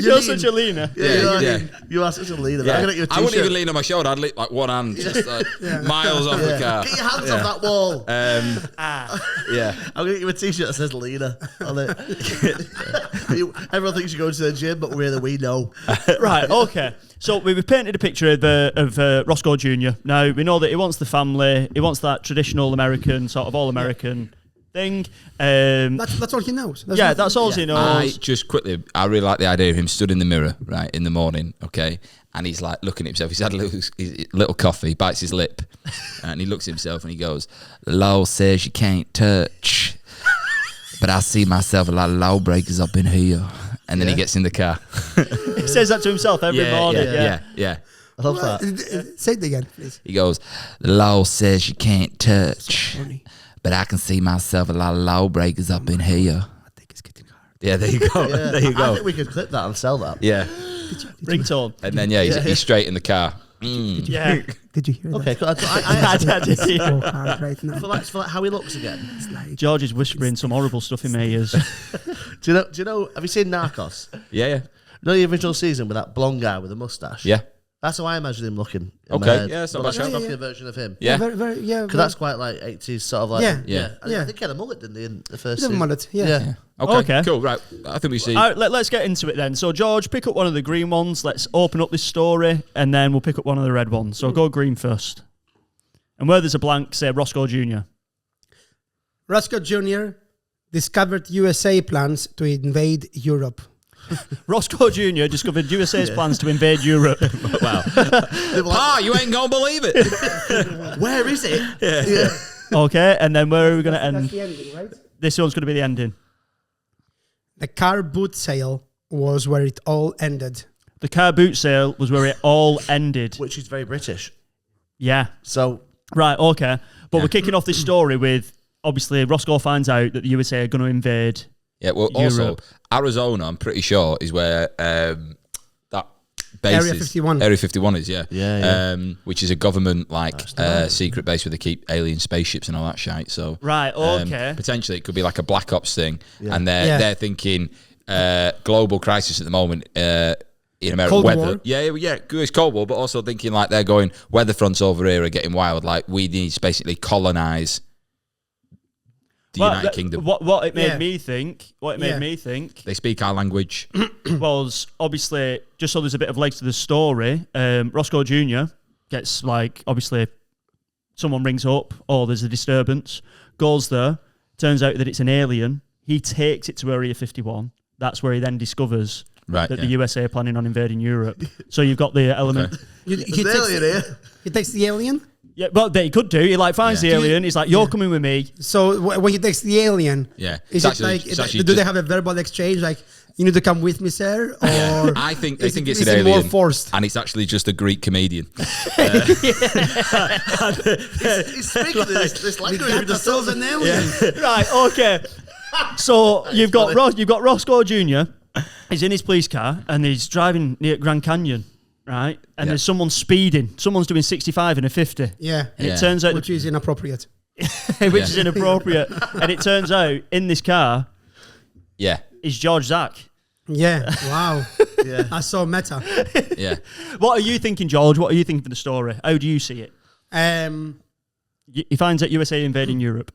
You're such a leaner. Yeah. You are such a leader. Yeah. I'm gonna get you a I wouldn't t-shirt. even lean on my shoulder. I'd lean like one hand, just like miles off the car. Get your hands off that wall. Yeah. I'm gonna get you a t-shirt that says leader on it. Everyone thinks you go to the gym, but really we know. Right. Okay. So we've painted a picture of Rosco Jr. Now we know that he wants the family. He wants that traditional American sort of all American thing. That's all he knows. That's all he knows. I really like the idea of him stood in the mirror, right, in the morning, okay, and he's like looking at himself. He's had a little coffee, bites his lip, and he looks at himself and he goes, "The law says you can't touch, but I see myself a lot of lawbreakers up in here." And then he gets in the car. He says that to himself every morning. Yeah. I love that. Say it again, please. He goes, "The law says you can't touch, but I can see myself a lot of lawbreakers up in here." I think it's getting hard. Yeah, there you go. There you I go. think we could clip that and sell that. Yeah. Ringtone. And then, he's straight in the car. Yeah. Did you hear Okay, that? cool. I It's so hard right now. for like how he looks again. George is whispering some horrible stuff in my ears. Do you know? Have you seen Narcos? Yeah. You know the original season with that blonde guy with a mustache? Yeah. That's how I imagine him looking. in my Okay, head. yeah, it's not But bad like a shout. stockier version of him. Yeah. Very, very, Because that's quite like 80s sort of like. Yeah. I think he had a mullet, didn't he, in the first Bit of season? mullet, yeah. Okay. Cool. Right. I think we see. All right, let's get into it then. So, George, pick up one of the green ones. Let's open up this story, and then we'll pick up one of the red ones. So, go green first. And where there's a blank, say Rosco Jr. Rosco Jr. discovered USA plans to invade Europe. Rosco Jr. discovered USA's plans to invade Europe. Wow. Pa, you ain't gonna believe it. Where is it? Okay, and then where are we going to That's end? the ending, right? This one's going to be the ending. The car boot sale was where it all ended. The car boot sale was where it all ended. Which is very British. Yeah. So Right, okay. But we're kicking off this story with, obviously, Rosco finds out that the USA are going to invade Yeah. Well, also Europe. Arizona, I'm pretty sure, is where that base Area is. 51. Area 51 is. Yeah. Yeah. Which is a government secret base where they keep alien spaceships and all that shite. So Right, okay. potentially it could be like a Black Ops thing, and Yeah. they're thinking global crisis at the moment. In America, Cold weather, War. it's Cold War, but also thinking like they're going, weather fronts over here are getting wild. Like we need to basically colonize the United Kingdom. What it made Yeah. me think, They speak our language. was obviously, just so there's a bit of legs to the story, Rosco Jr. gets like, obviously, someone rings up, or there's a disturbance, goes there, turns out that it's an alien. He takes it to Area 51. That's where he then discovers Right, that yeah. the USA are planning on invading Europe. So you've got the element. He There's an alien here. He takes the alien. Yeah, well, he could do. He like finds Yeah. the alien. He's like, "You're coming with me." So when he takes the alien, Yeah. is It's it actually- like, it's actually do they just- have a verbal exchange like, "You need to come with me, sir"? Or I think they think it's is an it alien, more forced? and it's actually just a Greek comedian. He's speaking this language. That Just was an alien. Right. Okay. So you've got Rosco Jr. He's in his police car and he's driving near Grand Canyon, right? And Yeah. there's someone speeding. Someone's doing 65 in a 50. Yeah. And Yeah. it turns out, Which is inappropriate. which is inappropriate. And it turns out in this car Yeah. is George Zack. Yeah. Wow. Yeah. That's so meta. Yeah. What are you thinking, George? What are you thinking for the story? How do you see it? He finds out USA invading Europe.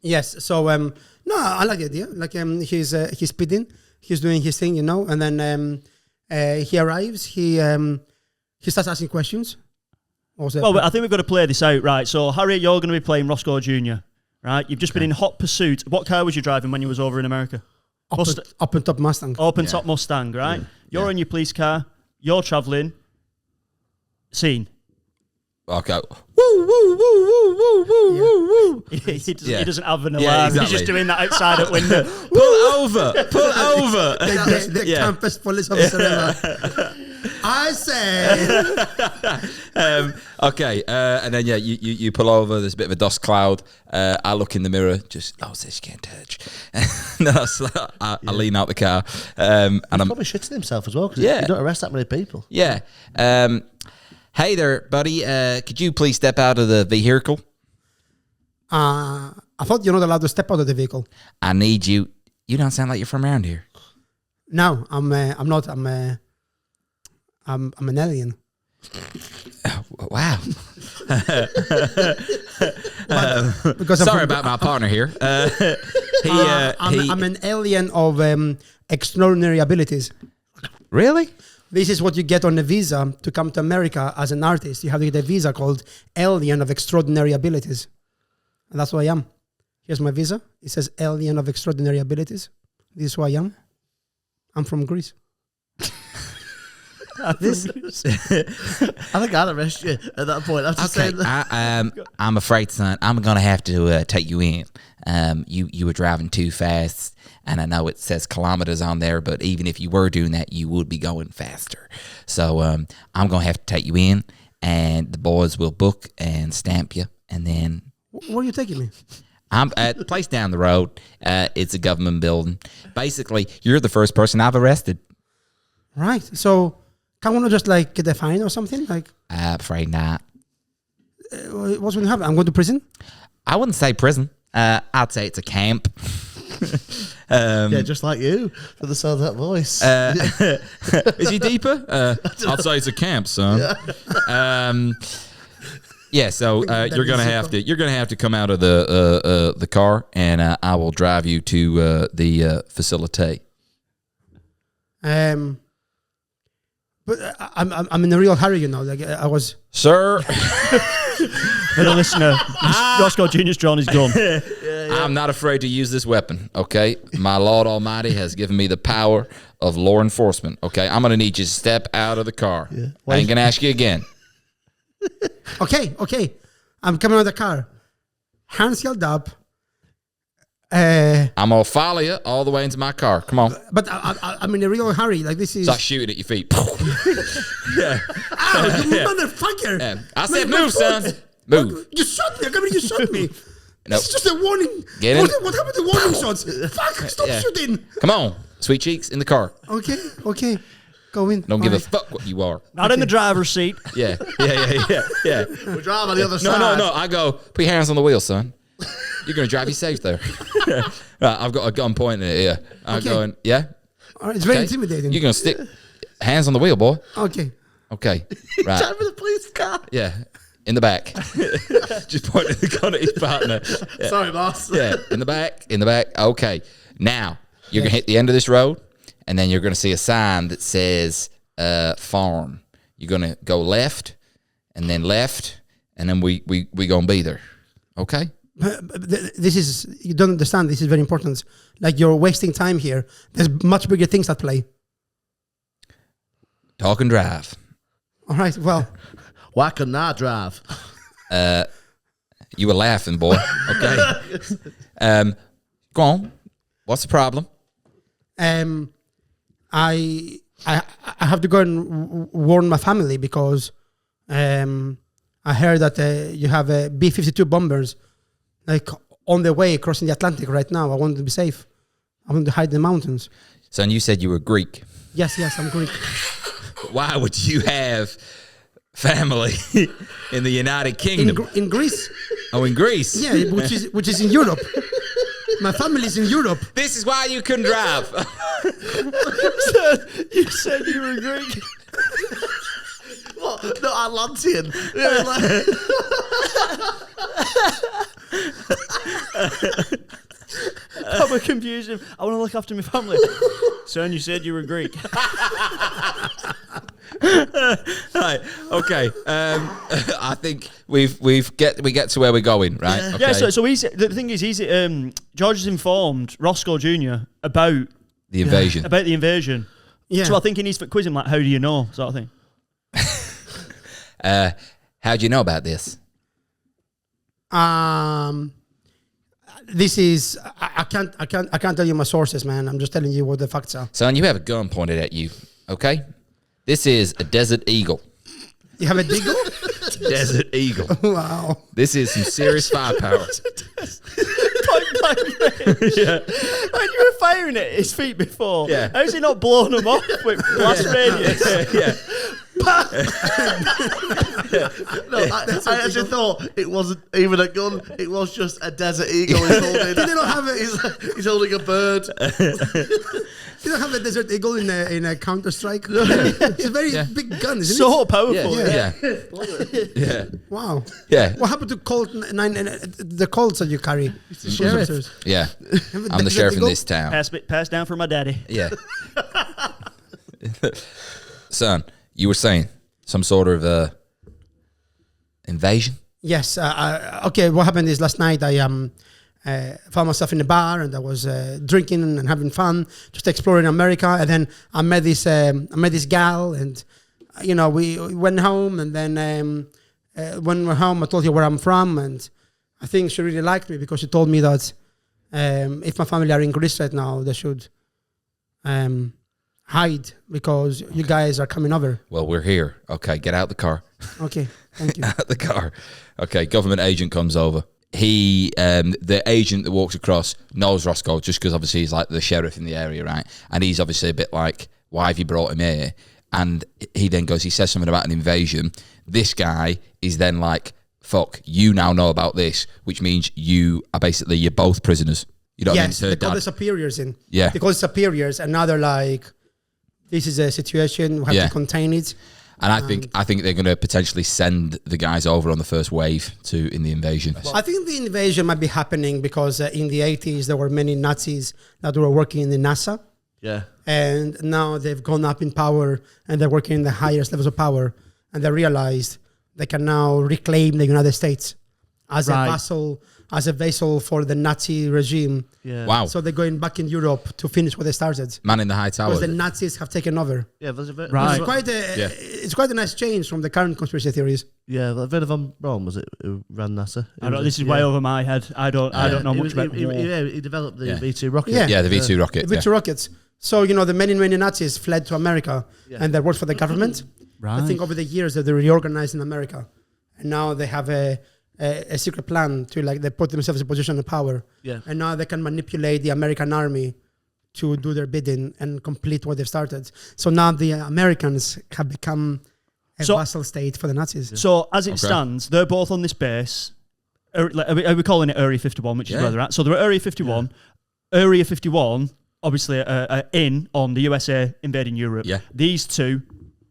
Yes. So no, I like the idea. Like he's speeding, he's doing his thing, and then he arrives. He starts asking questions. Also, Well, I think we've got to play this out, right? So, Harry, you're going to be playing Rosco Jr., right? You've just been in hot pursuit. What car was you driving when you was over in America? up and top Mustang. Open top Mustang, right? You're in your police car. You're travelling. Scene. Okay. Woo, woo, woo, woo, woo, woo, woo, woo. He doesn't have an alarm. Yeah, He's exactly. just doing that outside at window. Pull over. Pull over. The Yeah. campus police officer ever. I say. Okay, and then you pull over. There's a bit of a dust cloud. I look in the mirror. Just this you can't touch. And then I lean out the car, and I'm Probably shitting himself as well because Yeah. you don't arrest that many people. yeah. Hey there, buddy. Could you please step out of the vehicle? I thought you're not allowed to step out of the vehicle. I need you. You don't sound like you're from around here. No, I'm not. I'm an alien. Wow. Because Sorry about my partner here. I'm an alien of extraordinary abilities. Really? This is what you get on a visa to come to America as an artist. You have to get a visa called Alien of Extraordinary Abilities. And that's who I am. Here's my visa. It says Alien of Extraordinary Abilities. This is who I am. I'm from Greece. I think I'd arrest you at that point. I'm just Okay, saying that. I'm afraid, son. I'm gonna have to take you in. You were driving too fast, and I know it says kilometers on there, but even if you were doing that, you would be going faster. So I'm gonna have to take you in, and the boys will book and stamp you, and then Where are you taking me? I'm at the place down the road. It's a government building. Basically, you're the first person I've arrested. Right. So, can we not just like get a fine or something? Like, I'm afraid not. what's going to happen? I'm going to prison? I wouldn't say prison. I'd say it's a camp. Yeah, just like you, for the sound of that voice. Is he deeper? I'd say it's a camp, son. Yeah, so you're gonna have to come out of the car, and I will drive you to the facility. But I'm in a real hurry, Like I was. Sir, For the listener, Rosco Jr.'s drawn his gun. I'm not afraid to use this weapon. Okay, my Lord Almighty has given me the power of law enforcement. Okay, I'm gonna need you to step out of the car. Yeah. I ain't gonna ask you again. Okay. I'm coming out of the car. Hands held up. I'm gonna follow you all the way into my car. Come on. But I'm in a real hurry. Like this is. Start shooting at your feet. Ow, you motherfucker! Yeah. I said My move, son. foot. Move. You shot me. I can't believe you shot me. Nope. This is just a warning. Get in. What happened to warning shots? Fuck! Stop Yeah. shooting. Come on, sweet cheeks, in the car. Okay. Go in. Don't give a Alright. fuck what you are. Not in the driver's seat. Yeah. we drive on the other No, side. I go, put your hands on the wheel, son. You're going to drive you safe there. Right, I've got a gun pointing at you. I'm Okay. going, yeah? All right, it's very Okay. intimidating. You're going to stick hands on the wheel, boy. Okay. Okay. Right. Driving the police car. Yeah. In the back. Just pointing the gun at his partner. Yeah. Sorry, boss. Yeah. In the back. Okay. Now, you're going to hit the end of this road, and then you're going to see a sign that says farm. You're going to go left, and then we going to be there. Okay? This is, you don't understand, this is very important. Like you're wasting time here. There's much bigger things at play. Talk and drive. All right, well, Why couldn't I drive? You were laughing, boy. Okay. Go on. What's the problem? I have to go and warn my family because I heard that you have B-52 bombers like on their way crossing the Atlantic right now. I want to be safe. I want to hide in the mountains. Son, you said you were Greek. Yes, I'm Greek. Why would you have family in the United Kingdom? In Greece. Oh, in Greece? Yeah, which is in Europe. My family's in Europe. This is why you couldn't drive. You said you were Greek. What? No, Atlantean. Proper confusion. I want to look after my family. Son, you said you were Greek. Right. Okay. I think we get to where we're going, right? Yeah. Okay. Yeah. So the thing is, George has informed Rosco Jr. about the invasion. the invasion. Yeah. So I think he needs to quiz him like, how do you know, sort of thing. How do you know about this? This is I can't tell you my sources, man. I'm just telling you what the facts are. Son, you have a gun pointed at you. Okay. This is a desert eagle. You have a deagle? Desert eagle. Wow. This is some serious firepower. Yeah. When you were firing it at his feet before, Yeah. how's he not blown them off with blast radius? Yeah. No, I actually thought it wasn't even a gun. It was just a desert eagle he's holding. They don't have it. He's holding a bird. You don't have a desert eagle in a Counter Strike. It's a very big gun, isn't So it? powerful. Yeah. Yeah. Wow. Yeah. What happened to Colt 9? The Colts that you carry? It's the sheriff. Yeah. I'm the sheriff in this town. Pass down for my daddy. Yeah. Son, you were saying some sort of invasion? Yes. Okay. What happened is last night I found myself in a bar and I was drinking and having fun, just exploring America. And then I met this gal, and we went home. And then when we're home, I told her where I'm from, and I think she really liked me because she told me that if my family are in Greece right now, they should hide because you guys are coming over. Well, we're here. Okay, get out the car. Okay, thank you. Out the car. Okay, government agent comes over. He, the agent that walks across knows Rosco just because obviously he's like the sheriff in the area, right? And he's obviously a bit like, why have you brought him here? And he then he says something about an invasion. This guy is then like, fuck, you now know about this, which means you're both prisoners. You know what Yes, I mean? they call the superiors in. Yeah. They call superiors, and now they're like, this is a situation, we have to contain it. And I think they're going to potentially send the guys over on the first wave in the invasion. I think the invasion might be happening because in the 80s, there were many Nazis that were working in the NASA. Yeah. And now they've gone up in power and they're working in the highest levels of power. And they realized they can now reclaim the United States as a vessel for the Nazi regime. Yeah. Wow. So they're going back in Europe to finish what they started. Man in the high tower. Because the Nazis have taken over. Yeah, there's a bit. Right. It's quite a nice change from the current conspiracy theories. Yeah, a bit of Ron was it who ran NASA? This is way over my head. I don't know much about war. He developed the V2 rocket. Yeah. The V2 rocket. The V2 rockets. So, the many Nazis fled to America and they worked for the government. Right. I think over the years that they reorganized in America. And now they have a secret plan to they put themselves in a position of power. Yeah. And now they can manipulate the American army to do their bidding and complete what they've started. So now the Americans have become a vassal state for the Nazis. So as it stands, they're both on this base. Are we calling it Area 51, which is where they're at? So they're at Area 51. Yeah. Area 51, obviously, in on the USA invading Europe. Yeah. These two,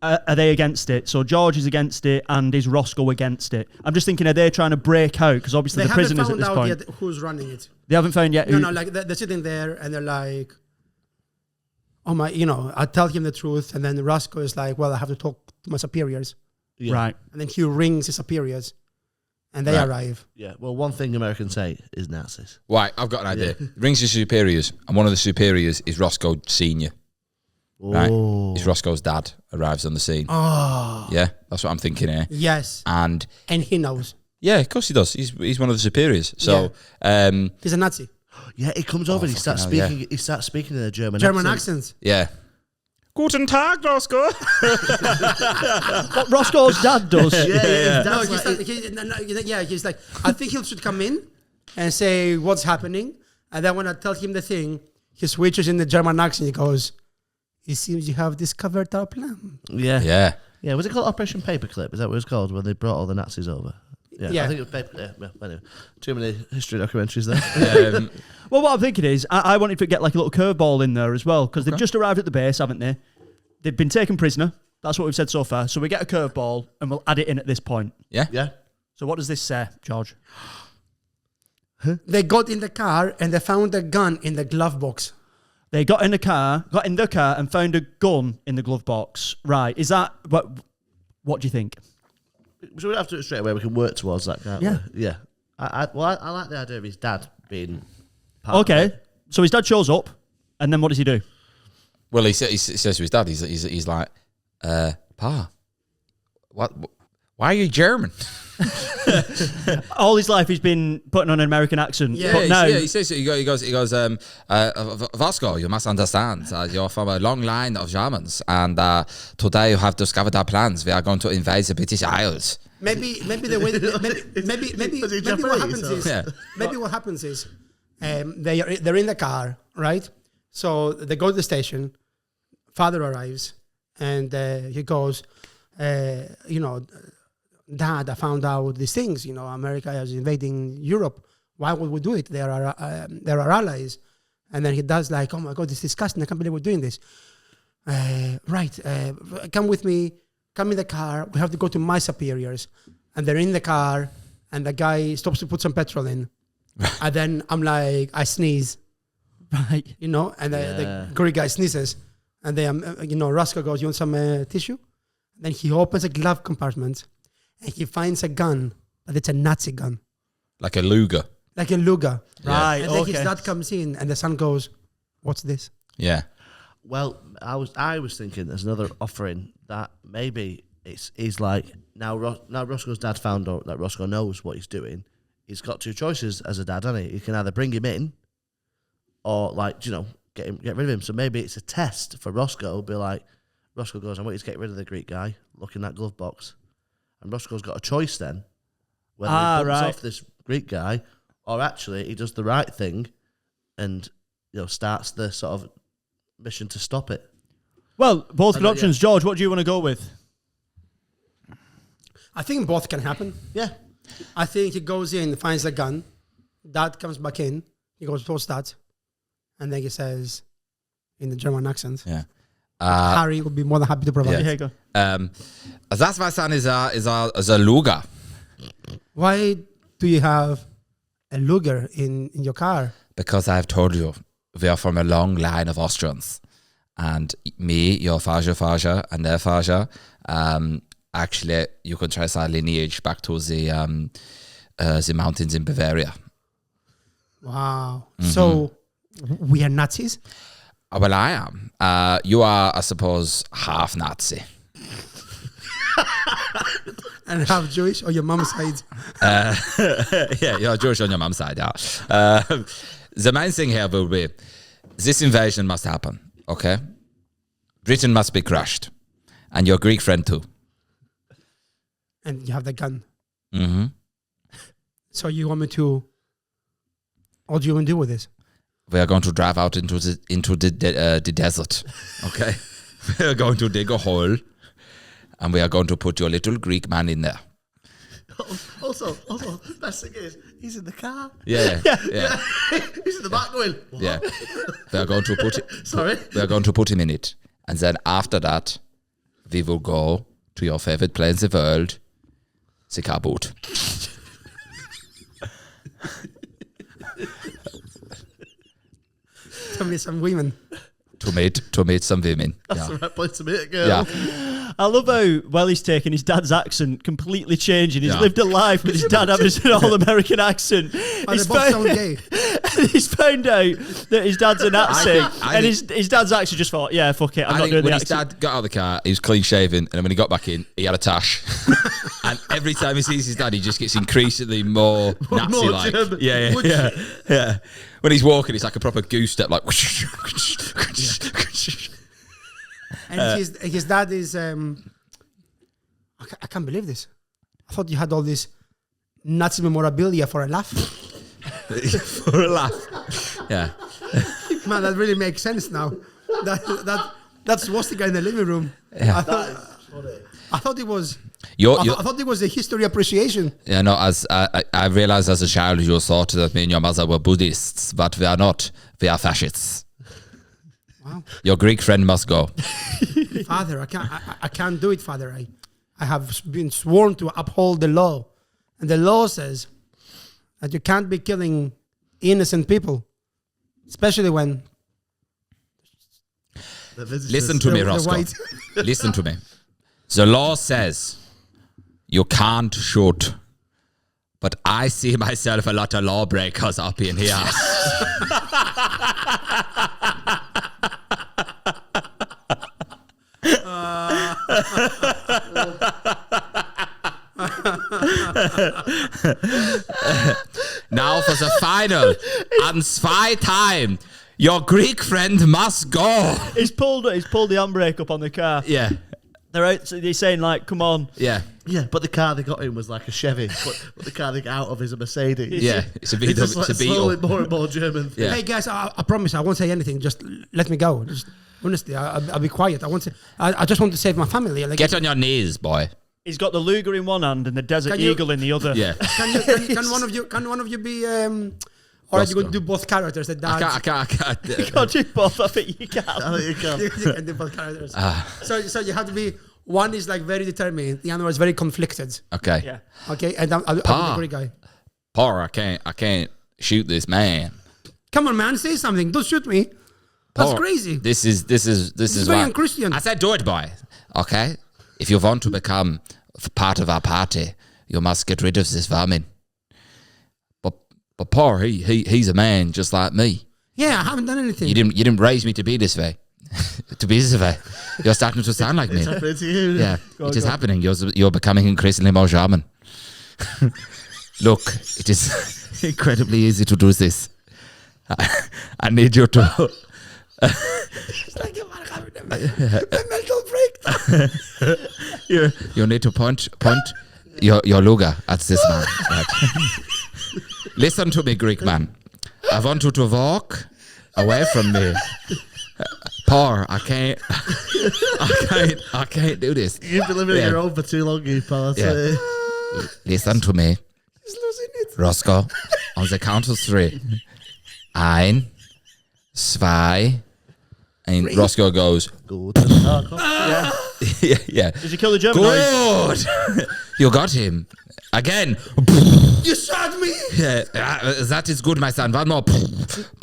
are they against it? So George is against it, and is Rosco against it? I'm just thinking, are they trying to break out? Because obviously the prisoners at this point. They haven't found out yet who's running it. They haven't found yet. No, they're sitting there and they're like, oh my, I tell him the truth, and then Rosco is like, well, I have to talk to my superiors. Yeah. Right. And then he rings his superiors, and they arrive. Yeah. Well, one thing Americans say is Nazis. Right, I've got an idea. Rings his superiors, and one of the superiors is Rosco Senior. Right, it's Roscoe's dad arrives on the scene. Oh, yeah, that's what I'm thinking here. Yes, and he knows. Yeah, of course he does. He's one of the superiors. So he's a Nazi. Yeah, he comes over and he starts speaking. He starts speaking in a German accent. Yeah. Guten Tag, Rosco. What Roscoe's dad does. He's like, I think he should come in and say what's happening, and then when I tell him the thing, he switches in the German accent. He goes, "It seems you have discovered our plan." Yeah. Yeah. Yeah, was it called Operation Paperclip? Is that what it was called, when they brought all the Nazis over? Yeah. I think it was Paper. Yeah, anyway. Too many history documentaries there. Well, what I'm thinking is, I wanted to get like a little curveball in there as well, because they've just arrived at the base, haven't they? They've been taken prisoner. That's what we've said so far. So we get a curveball, and we'll add it in at this point. Yeah. Yeah. So what does this say, George? They got in the car and they found a gun in the glove box. They got in the car, and found a gun in the glove box. Right? Is that what do you think? So we don't have to do it straight away. We can work towards that, can't Yeah. we? Yeah. I like the idea of his dad being part of Okay. it. So his dad shows up, and then what does he do? Well, he says to his dad, he's like, Pa, what? Why are you German? All his life he's been putting on an American accent. Yeah, but now, he says, he goes, Rosco, you must understand, you're from a long line of Germans, and today you have discovered our plans. We are going to invade the British Isles. Maybe the way maybe Was he what Japanese, happens or- is Yeah. maybe what happens is they're in the car, right? So they go to the station. Father arrives, and he goes, Dad, I found out these things. America is invading Europe. Why would we do it? They're our allies. And then he does like, oh my God, it's disgusting. I can't believe we're doing this. Come with me. Come in the car. We have to go to my superiors. And they're in the car, and the guy stops to put some petrol in. And then I'm like, I sneeze, right? and the Greek guy sneezes. And then, Rosco goes, you want some tissue? Then he opens a glove compartment, and he finds a gun, but it's a Nazi gun. Like a Luger. Like a Luger. Right. And then Okay. his dad comes in, and the son goes, what's this? Yeah. Well, I was thinking there's another offering that maybe he's like, now Roscoe's dad found out that Roscoe knows what he's doing. He's got two choices as a dad, hasn't he? He can either bring him in or get rid of him. So maybe it's a test for Roscoe. Be like, Roscoe goes, I want you to get rid of the Greek guy. Look in that glove box. And Roscoe's got a choice then. Whether he bumps off this Greek guy or actually he does the right thing and starts the sort of mission to stop it. Well, both good options. George, what do you want to go with? I think both can happen. Yeah. I think he goes in, finds the gun. Dad comes back in. He goes, what's that? And then he says, in the German accent, Yeah. Harry would be more than happy to provide. Yeah, here you go. That's my son is a Luger. Why do you have a Luger in your car? Because I've told you, we are from a long line of Austrians. And me, your father, and their father, actually, you can trace our lineage back to the mountains in Bavaria. Wow. So we are Nazis? Well, I am. You are, I suppose, half Nazi. And half Jewish or your mom's side? Yeah, you're Jewish on your mum's side, yeah. The main thing here will be, this invasion must happen, okay? Britain must be crushed. And your Greek friend too. And you have the gun. Mm-hmm. So you want me to... What do you want to do with this? We are going to drive out into the desert, okay? We are going to dig a hole, and we are going to put your little Greek man in there. Also, best thing is, he's in the car. Yeah. He's in the back going, what? Yeah. We are going to put it. Sorry? We are going to put him in it, and then after that, we will go to your favorite place in the world, the car boot. To meet some women. To meet some women. That's Yeah. the right place to meet a girl. Yeah. I love how he's taken his dad's accent, completely changing. He's Yeah. lived a life with his dad having an all-American accent. And they both sound gay. He's found out that his dad's a Nazi, I and think- his dad's actually just thought, yeah, fuck it, I'm I not think doing when the his accent. dad got out of the car, he was clean shaven, and when he got back in, he had a tash. And every time he sees his dad, he just gets increasingly more Nazi-like. German. Yeah. When he's walking, it's like a proper goose step, like. And his dad is... I can't believe this. I thought you had all this Nazi memorabilia for a laugh. For a laugh. Yeah. Man, that really makes sense now. That's what's the guy in the living room. Yeah. I thought it was. I thought it was a history appreciation. Yeah, no, as I realized as a child, you thought that me and your mother were Buddhists, but we are not. We are fascists. Wow. Your Greek friend must go. Father, I can't do it, Father. I have been sworn to uphold the law. And the law says that you can't be killing innocent people, especially when... Listen to me, Rosco. Listen to me. The law says you can't shoot, but I see myself a lot of lawbreakers up in here. Now for the final and spy time. Your Greek friend must go. He's pulled the handbrake up on the car. Yeah. They're out. So they're saying like, "Come on." Yeah. Yeah, but the car they got in was like a Chevy. But the car they got out of is a Mercedes. Yeah. It's a It's just Beetle. like It's a Beetle. slowly more and more German. Yeah. Hey guys, I promise I won't say anything. Just let me go. Just honestly, I'll be quiet. I won't say. I just want to save my family. Like, Get on your knees, boy. He's got the Luger in one hand and the Desert Can you- Eagle in the other. Yeah. can one of you be? Or are you going to do both characters? The dad. I can't. You can't do both. I think you can. I think you can. You can do both characters. So you have to be. One is like very determined. The other one is very conflicted. Okay. Yeah. Okay, and I'll be Pa. the Greek guy. Poor, I can't shoot this man. Come on, man, say something. Don't shoot me. That's Poor. crazy. This is very why- unchristian. I said do it, boy. Okay? If you want to become part of our party, you must get rid of this vermin. But poor, he's a man just like me. Yeah, I haven't done anything. You didn't raise me to be this way. To be this way. You're starting to sound like me. It's happening to you. Yeah, it is happening. You're becoming increasingly more German. Look, it is incredibly easy to do this. I need you to. It's like you're having a mental breakdown. You need to point your Luger at this man. Right. Listen to me, Greek man. I want you to walk away from me. Poor, I can't do this. You've been living on your own for too long, you pal. Yeah. Listen to me, He's losing it. Rosco. On the count of 3. 1, 2, and Rosco goes. Good. Yeah. Did you kill the German? Good. You got him again. You shot me. Yeah, that is good, my son. One more.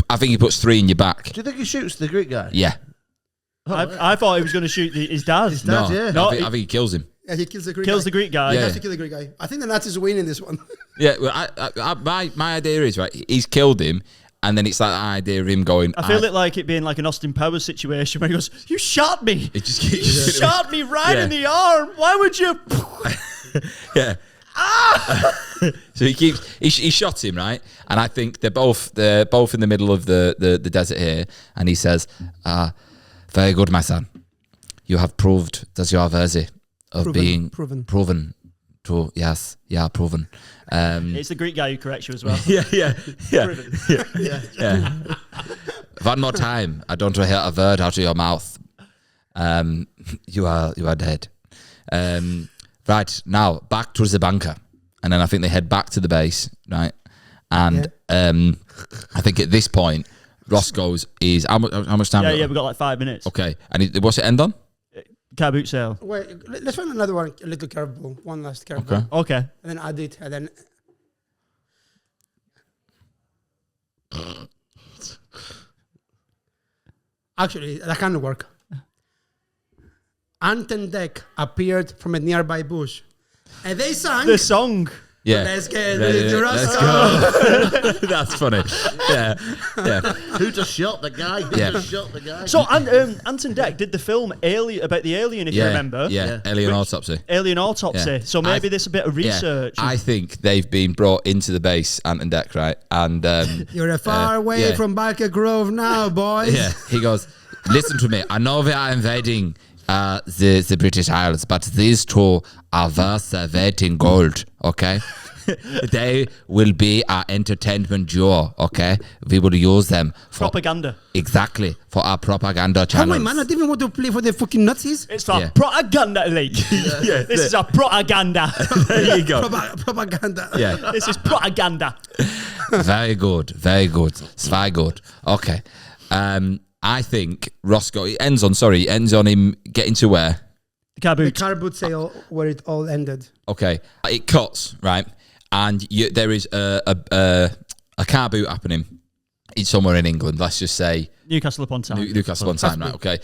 I think he puts 3 in your back. Do you think he shoots the Greek guy? Yeah. I thought he was going to shoot his dad. No, yeah. No, I think he kills him. Yeah, he kills the Greek Kills guy. the Greek guy. He Yeah. has to kill the Greek guy. I think the Nazis win in this one. Yeah, well, my idea is, right, he's killed him, and then it's like the idea of him going. I feel it like it being like an Austin Powers situation where he goes, "You shot me. It just You keeps shot me right Yeah. in the arm. Why would you?" Yeah. So he shot him, right? And I think they're both in the middle of the desert here, and he says, very good, my son. You have proved that you are worthy of being proven to, yes, yeah, proven. It's the Greek guy who corrects you as well. Yeah. Yeah. One more time. I don't want to hear a word out of your mouth. You are dead. Right, now back to the bunker. And then I think they head back to the base, right? And I think at this point, Roscoe's is how much time? Yeah, we've got like 5 minutes. Okay, and what's it end on? Car boot sale. Wait, let's find another one, a little curveball. One last curveball. Okay. Okay. And then add it, and then... Actually, that can work. Ant and Dec appeared from a nearby bush. And they sang... The song. Yeah. Let's get Ready, into let's Roscoe. That's funny. Yeah. Who just shot the guy? Who Yeah. just shot the guy? So Anton Deck did the film about the alien, if you remember. Yeah. Alien autopsy. Alien Autopsy. Yeah. So maybe this a bit of research. Yeah. I think they've been brought into the base, Ant and Dec, right? And You're a far away yeah. from Barker Grove now, boys. Yeah, he goes, listen to me. I know we are invading the British Isles, but these two are worth their weight in gold, okay? They will be our entertainment duo, okay? We will use them for Propaganda. exactly for our propaganda Oh channels. my man, I didn't even want to play for the fucking Nazis. It's for Yeah. propaganda league. This is a propaganda. There you go. Propaganda. Yeah, This is propaganda. very good, very good. It's very good. Okay, I think Roscoe. It ends on him getting to where? The car The boot. car boot sale where it all ended. Okay, it cuts right, and there is a car boot happening. It's somewhere in England. Let's just say Newcastle upon Tyne. Newcastle on time, right? Okay.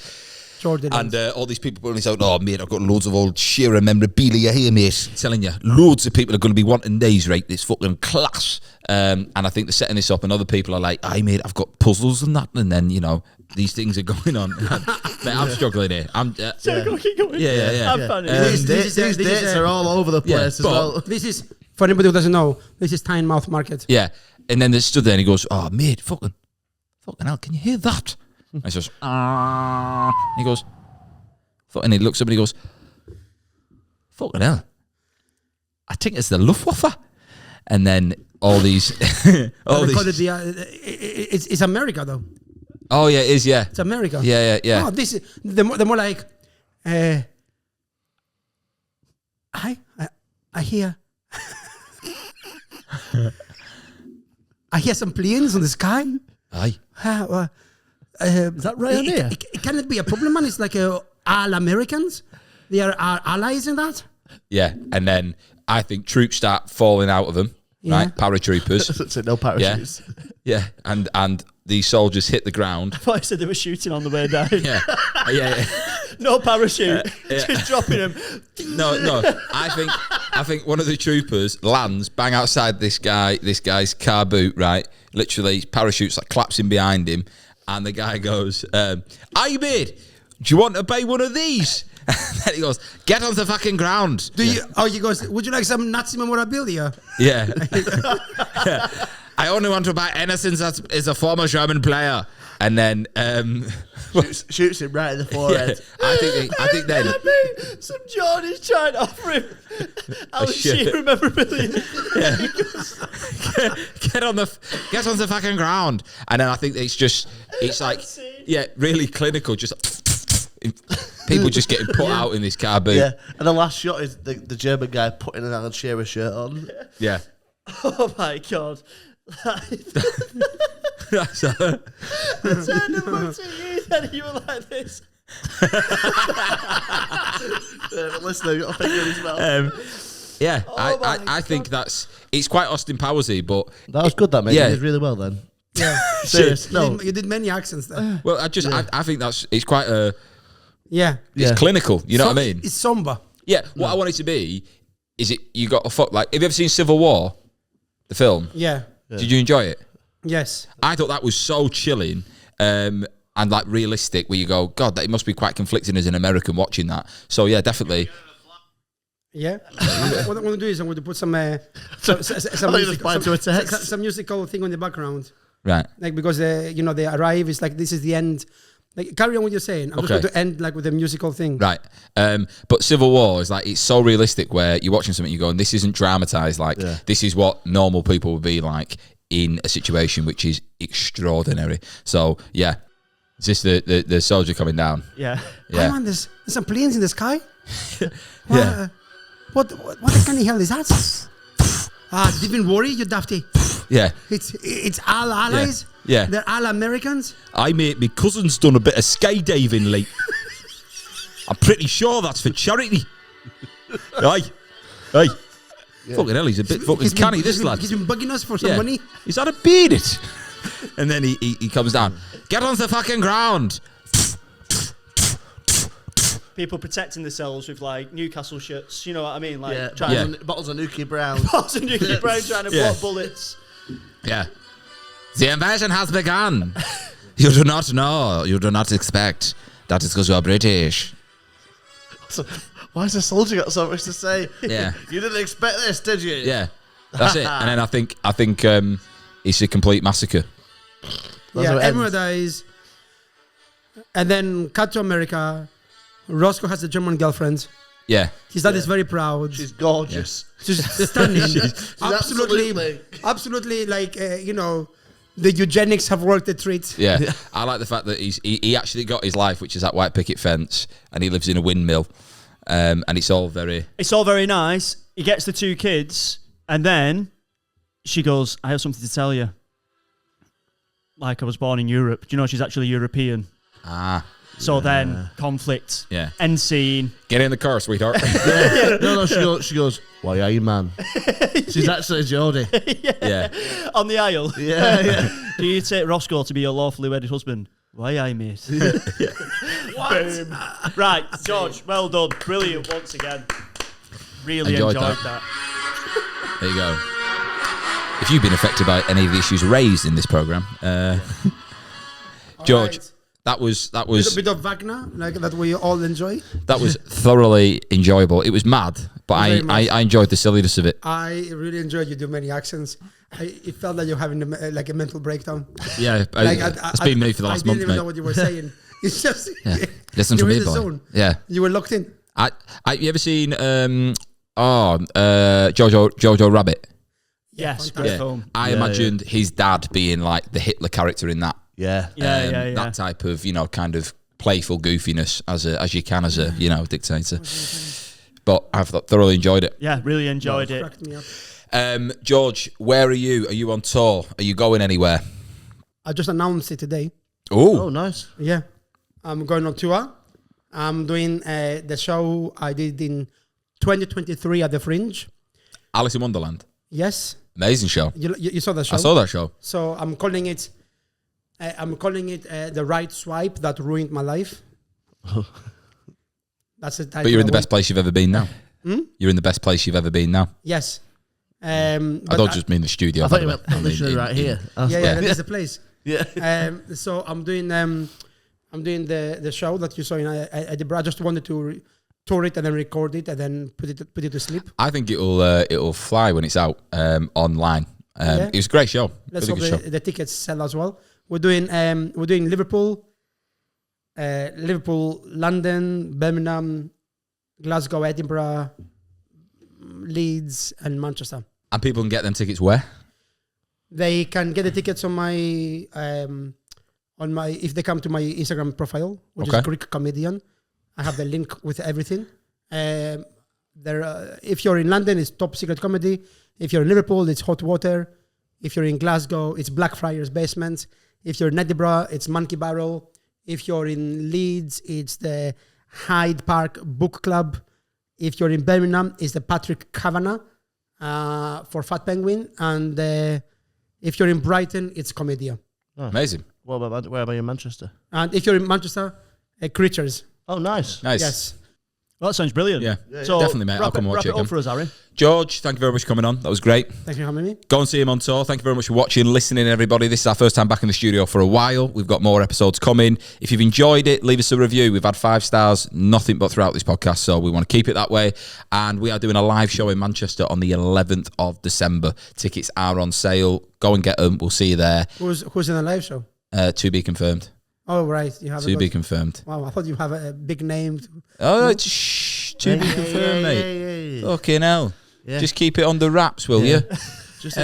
Jordan. And all these people putting this out, oh mate, I've got loads of old Shearer memorabilia here, mate. I'm telling you, loads of people are going to be wanting these, right? This fucking class. And I think they're setting this up, and other people are like, "Aye, mate, I've got puzzles and that," and then these things are going on. Mate, I'm struggling here. Keep going. Yeah. I'm funny. These dates are all over the place as well. This is, for anybody who doesn't know, this is Tynemouth Market. Yeah. And then they stood there and he goes, "Oh mate, fucking hell, can you hear that?" And he goes, he goes, and he looks up and he goes, "Fucking hell, I think it's the Luftwaffe." And then all these, It's America though. oh yeah, it is, yeah, It's America. yeah. Oh, this is the more like, I hear, I hear some planes in the sky. Aye. Is that right on here? Can it be a problem, man? It's like all Americans. They are our allies in that. Yeah, and then I think troops start falling out of them, Yeah. right? Paratroopers, So no parachutes. yeah, and these soldiers hit the ground. I thought you said they were shooting on the way down. Yeah. No parachute. Yeah. Just dropping them. No. I think one of the troopers lands bang outside this guy's car boot, right? Literally, parachutes like collapsing behind him, and the guy goes, "Aye, mate, do you want to buy one of these?" And then he goes, "Get on the fucking ground." Do you? Oh, he goes. Would you like some Nazi memorabilia? Yeah. I only want to buy anything that is a former German player. And then Shoots him right in the forehead. I think then Some Geordie's trying to offer him Alan shit. Shearer memorabilia. get on the fucking ground. And then I think it's like really clinical, just people just getting put out in this car boot. Yeah, and the last shot is the German guy putting an Alan Shearer shirt on. Yeah. Oh my god. So, I turned and looked at you, then you were like this. Listener, got a finger in his mouth. yeah, my I think it's quite Austin Powersy, but That was good, that mate. Yeah. You did really well then. Yeah. Serious. No. You did many accents there. well, I think it's quite Yeah. it's clinical. You know what I mean? It's somber. Yeah. What I want it to be is you got like. Have you ever seen Civil War, the film? Yeah. Did you enjoy it? Yes. I thought that was so chilling and like realistic, where you go, God, that it must be quite conflicting as an American watching that. So yeah, definitely. Yeah. What I'm going to do is I'm going to put some musical thing on the background, Right. like because they arrive. It's like this is the end. Like carry on what you're saying. I'm just Okay. going to end like with a musical thing. Right. But Civil War is like, it's so realistic where you're watching something, you're going, this isn't dramatized. Like, this is what normal people would be like in a situation which is extraordinary. So, yeah. Is this the soldier coming down? Yeah. Yeah. Oh man, there's some planes in the sky. Yeah. What the kind of hell is that? Didn't worry, you dafty. Yeah. It's all allies. Yeah. They're all Americans. I mate, my cousin's done a bit of skydiving, like. I'm pretty sure that's for charity. Aye. Yeah. Fucking hell, he's a bit fucking canny, this lad. He's been bugging us for some money. He's had a beard it. And then he comes down. Get on the fucking ground. People protecting themselves with like Newcastle shirts, you know what I mean? Like Bottles of Nuki Brown. bottles of Nuki Brown trying to block bullets. Yeah. The invasion has begun. You do not know. You do not expect. That is because you are British. So, why has the soldier got so much to say? Yeah. You didn't expect this, did you? Yeah. That's it. And then I think it's a complete massacre. That's how it Everyone ends. dies. And then cut to America. Roscoe has a German girlfriend. Yeah. His dad is very proud. She's gorgeous. She's stunning. She's absolutely like, the eugenics have worked a treat. Yeah. I like the fact that he actually got his life, which is that white picket fence, and he lives in a windmill. And it's all very nice. He gets the 2 kids, and then she goes, I have something to tell you. Like, I was born in Europe. Do you know she's actually European? So then, conflict. Yeah. End scene. Get in the car, sweetheart. No, she goes, why are you, man? She's actually Jodie. Yeah. On the aisle. Yeah. Do you take Rosco to be your lawfully wedded husband? Why, I mate. Boom. Right, George, well done. Brilliant once again. Really enjoyed that. There you go. If you've been affected by any of the issues raised in this programme, George, Right. that was A bit of Wagner, like that we all enjoy. that was thoroughly enjoyable. It was mad, but Very much. I enjoyed the silliness of it. I really enjoyed you do many accents. It felt like you're having like a mental breakdown. Yeah, it's been me for the last I month, didn't even know mate. what you were saying. It's just Listen you to were me, in the boy. zone. Yeah. You were locked in. You ever seen Jojo Rabbit? Yes, fantastic. great film. I imagined his dad being like the Hitler character in that. Yeah. Yeah. That type of, kind of playful goofiness as you can as a, dictator. But I've thoroughly enjoyed it. Yeah, really enjoyed it. Cracked me up. George, where are you? Are you on tour? Are you going anywhere? I just announced it today. Oh, nice. Yeah, I'm going on tour. I'm doing the show I did in 2023 at the Fringe. Alice in Wonderland. Yes, Amazing show. you saw the show. I saw that show. So I'm calling it. The right swipe that ruined my life. That's the title. But you're in the best place you've ever been now. You're in the best place you've ever been now. Yes. I don't just mean the studio. I thought by you the meant way. I mean literally right here. Yeah, that is the place. Yeah. So I'm doing the show that you saw in Edinburgh. I just wanted to tour it and then record it and then put it to sleep. I think it'll fly when it's out online. It was a great show. Let's Really hope good show. the tickets sell as well. We're doing Liverpool, London, Birmingham, Glasgow, Edinburgh, Leeds, and Manchester. And people can get them tickets where? They can get the tickets on my if they come to my Instagram profile, which is Greek Comedian. I have the link with everything. If you're in London, it's Top Secret Comedy. If you're in Liverpool, it's Hot Water. If you're in Glasgow, it's Blackfriars Basement. If you're in Edinburgh, it's Monkey Barrel. If you're in Leeds, it's the Hyde Park Book Club. If you're in Birmingham, it's the Patrick Kavanagh for Fat Penguin. And if you're in Brighton, it's Comedia. Oh. Amazing. Where about you in Manchester? And if you're in Manchester, Creatures. Oh, nice. Nice. Yes. Well, that sounds brilliant. Yeah. So Definitely, mate. I'll come watch it up again. for us, Harry. George, thank you very much for coming on. That was great. Thank you for having me. Go and see him on tour. Thank you very much for watching, listening, everybody. This is our first time back in the studio for a while. We've got more episodes coming. If you've enjoyed it, leave us a review. We've had 5 stars, nothing but throughout this podcast, so we want to keep it that way. And we are doing a live show in Manchester on the 11th of December. Tickets are on sale. Go and get them. We'll see you there. Who's in the live show? To be confirmed. Oh, right. You have To be confirmed. Wow, I thought you have a big name. Oh, shh. To be confirmed, mate. Fucking hell. Yeah. Just keep it under wraps, will you? Just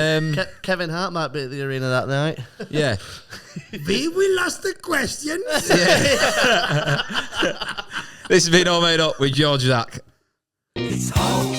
Kevin Hart might be at the arena that night. Yeah. We will ask the question. This has been All Made Up with George Zach. It's all